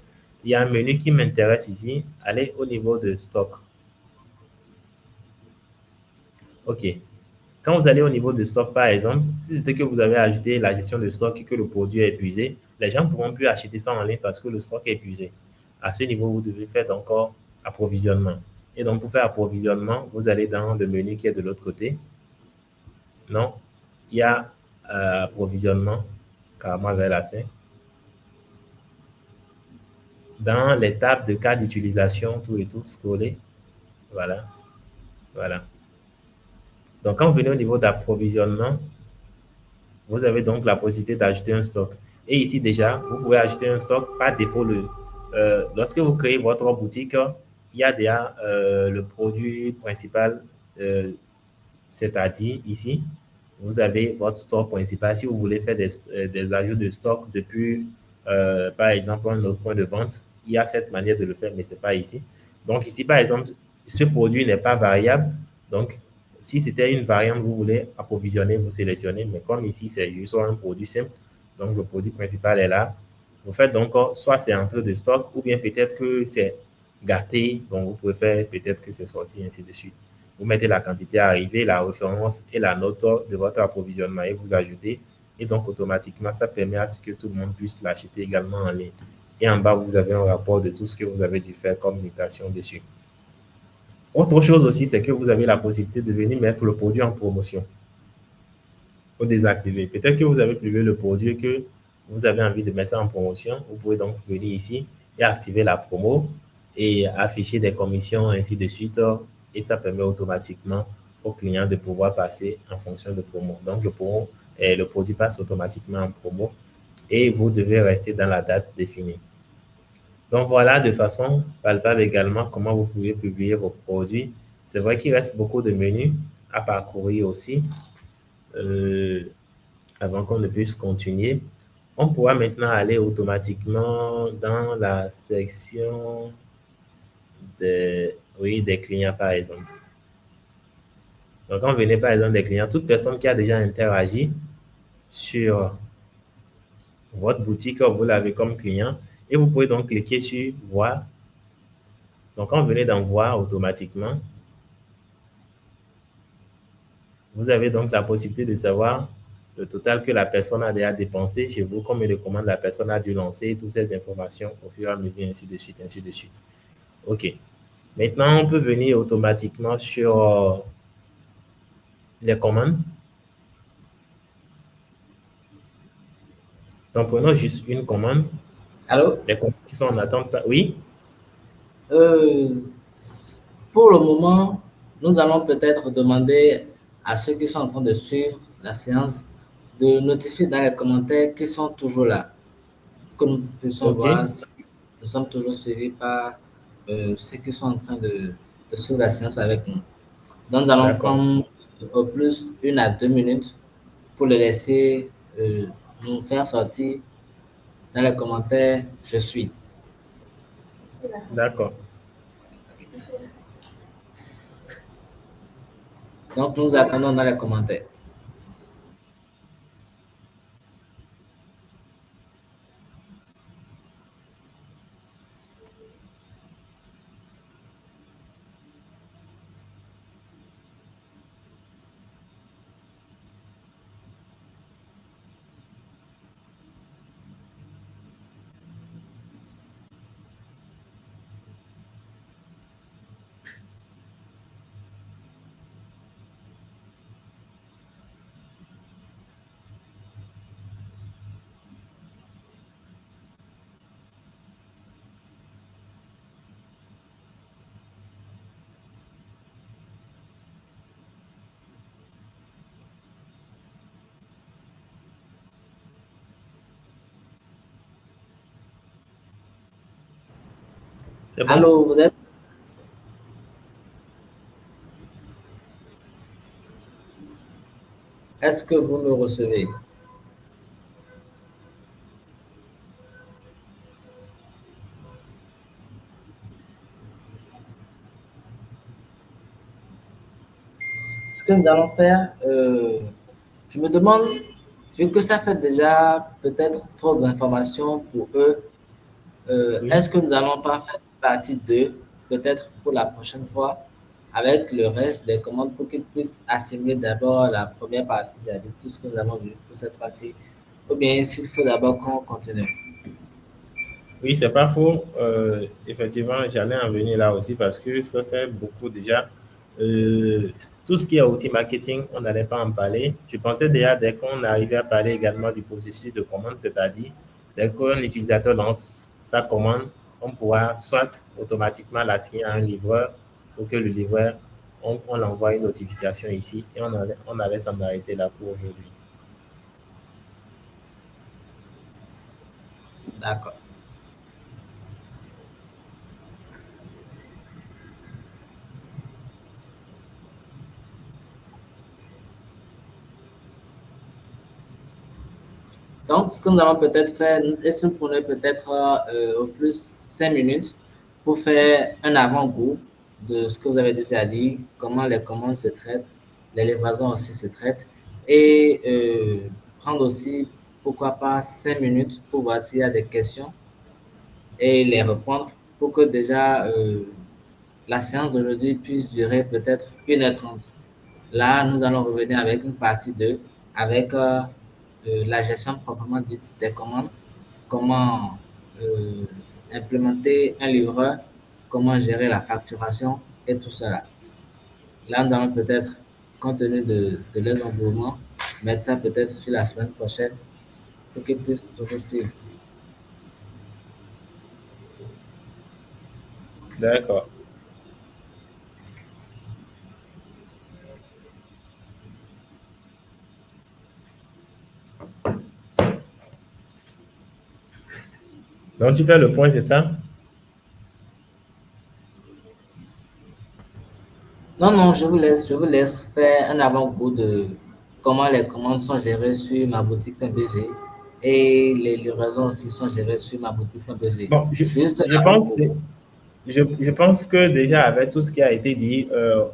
Il y a un menu qui m'intéresse ici. Allez au niveau de stock. OK. Quand vous allez au niveau de stock, par exemple, si c'était que vous avez ajouté la gestion de stock et que le produit est épuisé, les gens ne pourront plus acheter ça en ligne parce que le stock est épuisé. À ce niveau, vous devez faire encore approvisionnement. Et donc, pour faire approvisionnement, vous allez dans le menu qui est de l'autre côté. Non, il y a approvisionnement, carrément vers la fin. Dans les tables de cas d'utilisation, tout et tout, scroller. Voilà, voilà. Donc, quand vous venez au niveau d'approvisionnement, vous avez donc la possibilité d'ajouter un stock. Et ici, déjà, vous pouvez ajouter un stock par défaut. Lorsque vous créez votre boutique, il y a déjà le produit principal, c'est-à-dire ici, vous avez votre store principal. Si vous voulez faire des ajouts de stock depuis, par exemple, un autre point de vente, il y a cette manière de le faire, mais ce n'est pas ici. Donc ici, par exemple, ce produit n'est pas variable. Donc, si c'était une variante, vous voulez approvisionner, vous sélectionnez. Mais comme ici, c'est juste un produit simple, donc le produit principal est là. Vous faites donc, soit c'est entrée de stock, ou bien peut-être que c'est gâté, donc vous pouvez faire peut-être que c'est sorti, ainsi de suite. Vous mettez la quantité arrivée, la référence et la note de votre approvisionnement et vous ajoutez. Et donc, automatiquement, ça permet à ce que tout le monde puisse l'acheter également en ligne. Et en bas, vous avez un rapport de tout ce que vous avez dû faire comme mutation dessus. Autre chose aussi, c'est que vous avez la possibilité de venir mettre le produit en promotion ou désactiver. Peut-être que vous avez publié le produit et que vous avez envie de mettre ça en promotion. Vous pouvez donc venir ici et activer la promo et afficher des commissions, ainsi de suite. Et ça permet automatiquement au client de pouvoir passer en fonction de promo. Donc, le produit passe automatiquement en promo et vous devez rester dans la date définie. Donc, voilà de façon palpable également comment vous pouvez publier vos produits. C'est vrai qu'il reste beaucoup de menus à parcourir aussi. Euh, Avant qu'on ne puisse continuer, on pourra maintenant aller automatiquement dans la section des, oui, des clients, par exemple. Donc, quand vous venez, par exemple, des clients, toute personne qui a déjà interagi sur votre boutique, vous l'avez comme client, et vous pouvez donc cliquer sur Voir. Donc, quand vous venez dans Voir automatiquement, vous avez donc la possibilité de savoir le total que la personne a déjà dépensé chez vous, combien de commandes la personne a dû lancer, toutes ces informations au fur et à mesure, ainsi de suite, ainsi de suite. OK. Maintenant, on peut venir automatiquement sur les commandes. Donc, prenons juste une commande. Allô? Les commandes qui sont en attente. Oui? Euh, pour le moment, nous allons peut-être demander à ceux qui sont en train de suivre la séance de notifier dans les commentaires qu'ils sont toujours là, que nous puissions OK. voir si nous sommes toujours suivis par ceux qui sont en train de suivre la séance avec nous. Donc, nous allons D'accord. prendre au plus 1 à 2 minutes pour les laisser nous faire sortir dans les commentaires « Je suis ». D'accord. Donc, nous attendons dans les commentaires. C'est bon? Allô, vous êtes? Est-ce que vous me recevez? Ce que nous allons faire, je me demande, vu que ça fait déjà peut-être trop d'informations pour eux, Oui. est-ce que nous n'allons pas faire partie 2, peut-être pour la prochaine fois, avec le reste des commandes pour qu'ils puissent assimiler d'abord la première partie, c'est-à-dire tout ce que nous avons vu pour cette fois-ci, ou bien s'il faut d'abord qu'on continue. Oui, c'est pas faux. Effectivement, j'allais en venir là aussi parce que ça fait beaucoup déjà. Euh, Tout ce qui est outil marketing, on n'allait pas en parler. Je pensais déjà dès qu'on arrivait à parler également du processus de commande, c'est-à-dire dès qu'un utilisateur lance sa commande, on pourra soit automatiquement la signer à un livreur ou que le livreur, on l'envoie une notification ici et on allait s'en arrêter là pour aujourd'hui. D'accord. Donc, ce que nous allons peut-être faire, est-ce que nous prenons peut-être au plus 5 minutes pour faire un avant-goût de ce que vous avez déjà dit, comment les commandes se traitent, les livraisons aussi se traitent, et prendre aussi, pourquoi pas, 5 minutes pour voir s'il y a des questions et les répondre pour que déjà la séance d'aujourd'hui puisse durer peut-être 1h30. Là, nous allons revenir avec une partie 2, avec la gestion proprement dite des commandes, comment euh, implémenter un livreur, comment gérer la facturation et tout cela. Là, nous allons peut-être, compte tenu de leurs engouements, mettre ça peut-être sur la semaine prochaine pour qu'ils puissent toujours suivre. D'accord. Donc, tu fais le point, c'est ça? Non, non, je vous laisse faire un avant-goût de comment les commandes sont gérées sur ma boutique.bg et les livraisons aussi sont gérées sur ma boutique.bg. Bon, Juste je un pense, avant-goût. je pense que déjà avec tout ce qui a été dit,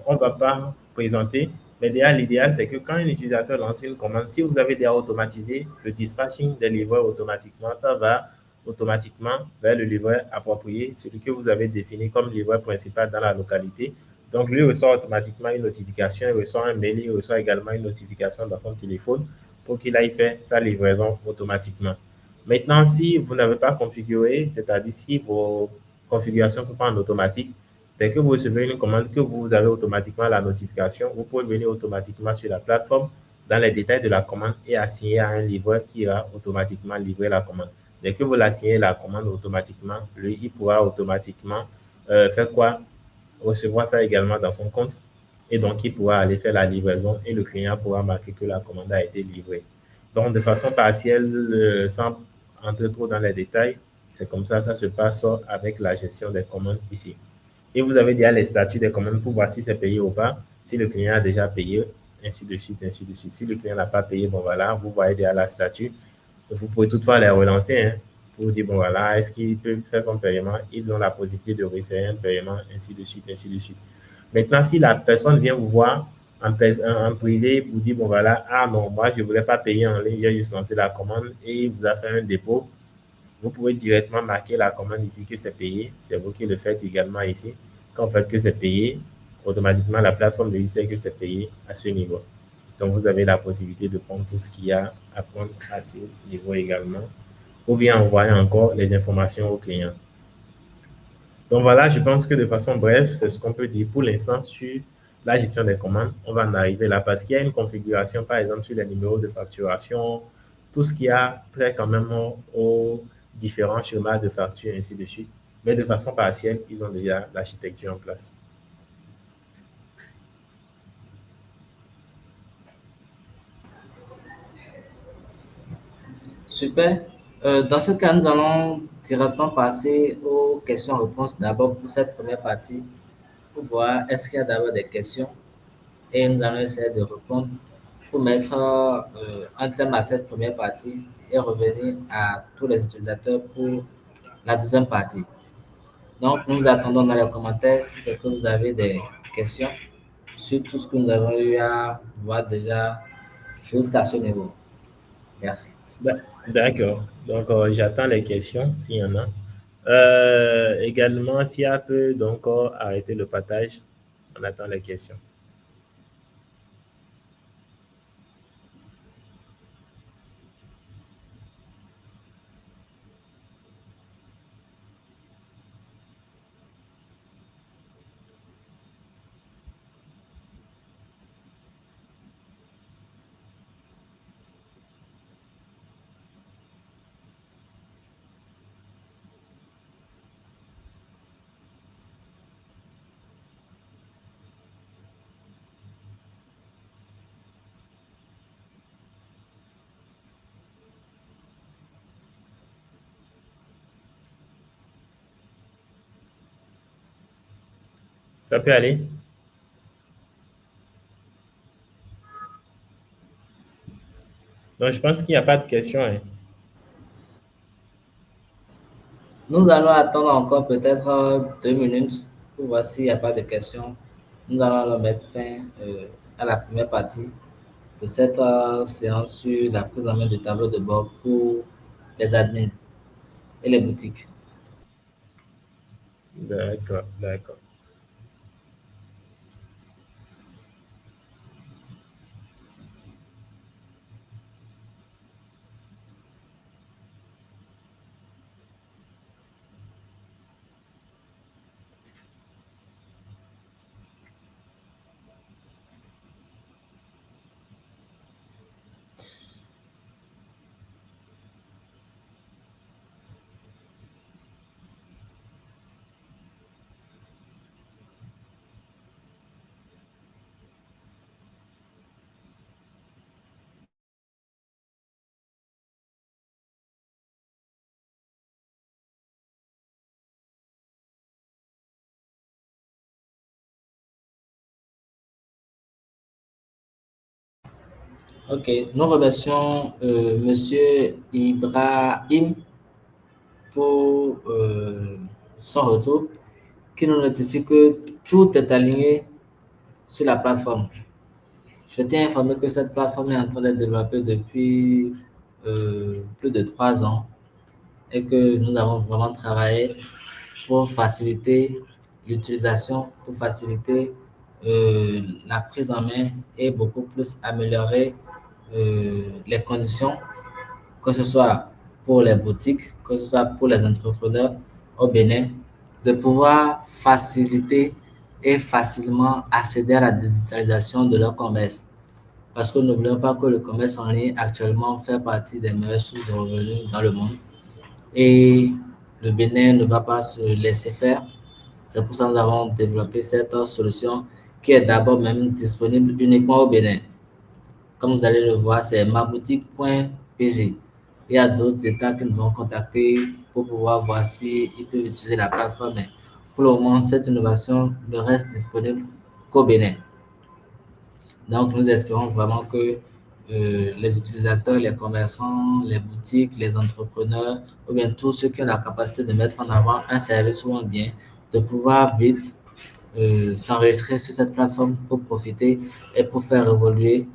on ne va pas présenter. Mais déjà, l'idéal, c'est que quand un utilisateur lance une commande, si vous avez déjà automatisé le dispatching des livreurs automatiquement, ça va automatiquement vers le livreur approprié, celui que vous avez défini comme livreur principal dans la localité. Donc, lui reçoit automatiquement une notification, il reçoit un mail, il reçoit également une notification dans son téléphone pour qu'il aille faire sa livraison automatiquement. Maintenant, si vous n'avez pas configuré, c'est-à-dire si vos configurations sont pas en automatique, dès que vous recevez une commande, que vous avez automatiquement la notification, vous pouvez venir automatiquement sur la plateforme dans les détails de la commande et assigner à un livreur qui ira automatiquement livrer la commande. Dès que vous l'assignez la commande automatiquement, lui, il pourra automatiquement faire quoi? Recevoir ça également dans son compte. Et donc, il pourra aller faire la livraison et le client pourra marquer que la commande a été livrée. Donc, de façon partielle, sans entrer trop dans les détails, c'est comme ça se passe avec la gestion des commandes ici. Et vous avez déjà les statuts des commandes pour voir si c'est payé ou pas, si le client a déjà payé, ainsi de suite, ainsi de suite. Si le client n'a pas payé, bon voilà, vous voyez déjà la statut. Vous pouvez toutefois les relancer hein, pour dire, bon voilà, est-ce qu'il peut faire son paiement? Ils ont la possibilité de réserver un paiement, ainsi de suite, ainsi de suite. Maintenant, si la personne vient vous voir en privé pour dire, bon voilà, ah non, moi je ne voulais pas payer en ligne, j'ai juste lancé la commande et il vous a fait un dépôt, vous pouvez directement marquer la commande ici que c'est payé. C'est vous qui le faites également ici. Quand vous faites que c'est payé, automatiquement la plateforme lui sait que c'est payé à ce niveau. Donc vous avez la possibilité de prendre tout ce qu'il y a à prendre à ce niveau également, ou bien envoyer encore les informations au client. Donc voilà, je pense que de façon brève, c'est ce qu'on peut dire pour l'instant sur la gestion des commandes. On va en arriver là parce qu'il y a une configuration, par exemple, sur les numéros de facturation, tout ce qui a trait quand même aux différents schémas de facture, ainsi de suite. Mais de façon partielle, ils ont déjà l'architecture en place. Super. Dans ce cas, nous allons directement passer aux questions-réponses d'abord pour cette première partie, pour voir est-ce qu'il y a d'abord des questions et nous allons essayer de répondre pour mettre un thème à cette première partie et revenir à tous les utilisateurs pour la deuxième partie. Donc, nous attendons dans les commentaires si c'est que vous avez des questions sur tout ce que nous avons eu à voir déjà jusqu'à ce niveau. Merci. D'accord. Donc, j'attends les questions s'il y en a. Également, s'il y a peu, donc, arrêter le partage. On attend les questions. Ça peut aller? Donc, je pense qu'il n'y a pas de questions, hein. Nous allons attendre encore peut-être 2 minutes pour voir s'il n'y a pas de questions. Nous allons mettre fin à la première partie de cette séance sur la prise en main du tableau de bord pour les admins et les boutiques. D'accord, d'accord. Ok, nous remercions Monsieur Ibrahim pour son retour qui nous notifie que tout est aligné sur la plateforme. Je tiens à informer que cette plateforme est en train d'être développée depuis plus de 3 ans et que nous avons vraiment travaillé pour faciliter l'utilisation, pour faciliter la prise en main et beaucoup plus améliorer les conditions, que ce soit pour les boutiques, que ce soit pour les entrepreneurs au Bénin, de pouvoir faciliter et facilement accéder à la digitalisation de leur commerce. Parce que n'oublions pas que le commerce en ligne actuellement fait partie des meilleures sources de revenus dans le monde. Et le Bénin ne va pas se laisser faire. C'est pour ça que nous avons développé cette solution qui est d'abord même disponible uniquement au Bénin. Comme vous allez le voir, c'est maboutique.pg. Il y a d'autres États qui nous ont contactés pour pouvoir voir s'ils peuvent utiliser la plateforme. Mais pour le moment, cette innovation ne reste disponible qu'au Bénin. Donc, nous espérons vraiment que les utilisateurs, les commerçants, les boutiques, les entrepreneurs, ou bien tous ceux qui ont la capacité de mettre en avant un service ou un bien, de pouvoir vite s'enregistrer sur cette plateforme pour profiter et pour faire évoluer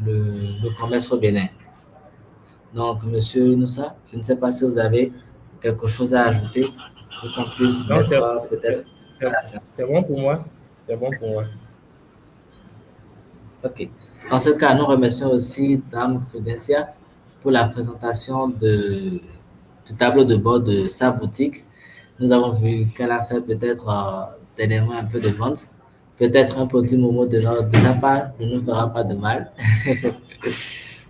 le commerce au Bénin. Donc, Monsieur Noussa, je ne sais pas si vous avez quelque chose à ajouter pour qu'on puisse Non, mettre peut-être à la séance. c'est bon pour moi. C'est bon pour moi. OK. Dans ce cas, nous remercions aussi Dame Prudencia pour la présentation du tableau de bord de sa boutique. Nous avons vu qu'elle a fait peut-être dernièrement un peu de vente. Peut-être un petit moment de sa part ne nous fera pas de mal.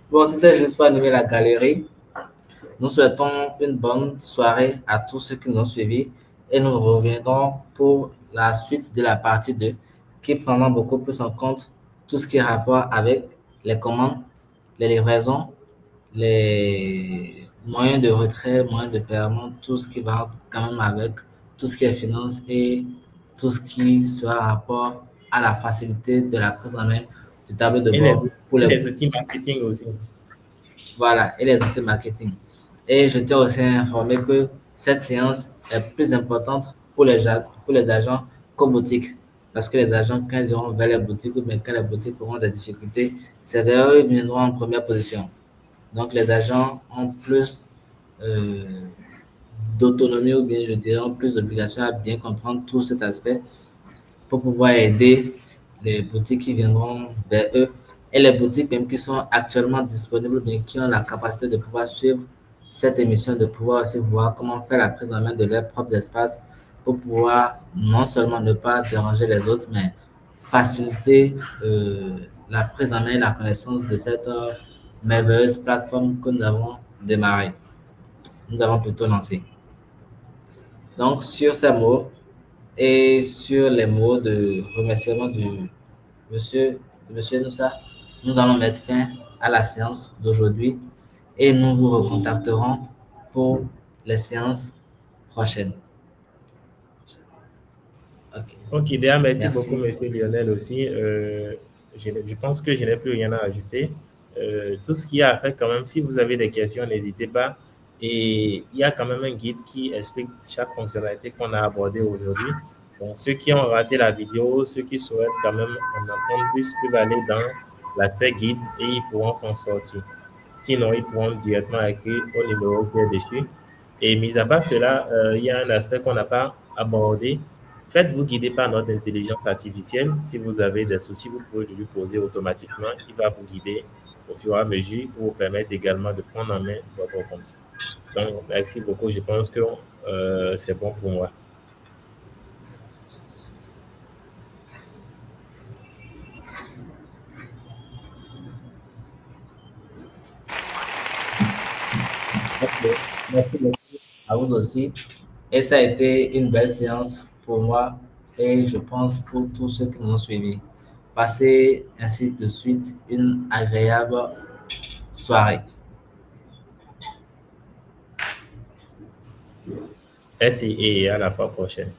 Bon, c'était juste pour animer la galerie. Nous souhaitons une bonne soirée à tous ceux qui nous ont suivis et nous reviendrons pour la suite de la partie 2 qui prendra beaucoup plus en compte tout ce qui est rapport avec les commandes, les livraisons, les moyens de retrait, moyens de paiement, tout ce qui va quand même avec, tout ce qui est finance et tout ce qui sera rapport à la facilité de la prise en main du tableau de bord pour Et les les outils marketing aussi. voilà, et les outils marketing. Et je t'ai aussi informé que cette séance est plus importante pour les agents qu'aux boutiques. Parce que les agents, quand ils iront vers les boutiques ou bien quand les boutiques auront des difficultés, c'est vers eux qu'ils viendront en première position. Donc, les agents ont plus euh, d'autonomie ou bien, je dirais, ont plus d'obligation à bien comprendre tout cet aspect pour pouvoir aider les boutiques qui viendront vers eux et les boutiques même qui sont actuellement disponibles, mais qui ont la capacité de pouvoir suivre cette émission, de pouvoir aussi voir comment faire la prise en main de leurs propres espaces pour pouvoir non seulement ne pas déranger les autres, mais faciliter la prise en main et la connaissance de cette merveilleuse plateforme que nous avons démarrée. Nous avons plutôt lancé. Donc, sur ces mots, et sur les mots de remerciement monsieur, de monsieur Noussa, nous allons mettre fin à la séance d'aujourd'hui et nous vous recontacterons pour les séances prochaines. OK. Ok, déjà, merci beaucoup, Merci. Monsieur Lionel aussi. Je pense que je n'ai plus rien à ajouter. Tout ce qu'il y a à faire quand même, si vous avez des questions, n'hésitez pas. Et il y a quand même un guide qui explique chaque fonctionnalité qu'on a abordée aujourd'hui. Donc, ceux qui ont raté la vidéo, ceux qui souhaitent quand même en apprendre plus, peuvent aller dans l'aspect guide et ils pourront s'en sortir. Sinon, ils pourront directement écrire au numéro qui est dessus. Et mis à part cela, il y a un aspect qu'on n'a pas abordé. Faites-vous guider par notre intelligence artificielle. Si vous avez des soucis, vous pouvez lui poser automatiquement. Il va vous guider au fur et à mesure pour vous permettre également de prendre en main votre compte. Donc, merci beaucoup. Je pense que c'est bon pour moi. Ok. Merci beaucoup à vous aussi. Et ça a été une belle séance pour moi et je pense pour tous ceux qui nous ont suivis. Passez ainsi de suite une agréable soirée. Merci et à la fois prochaine.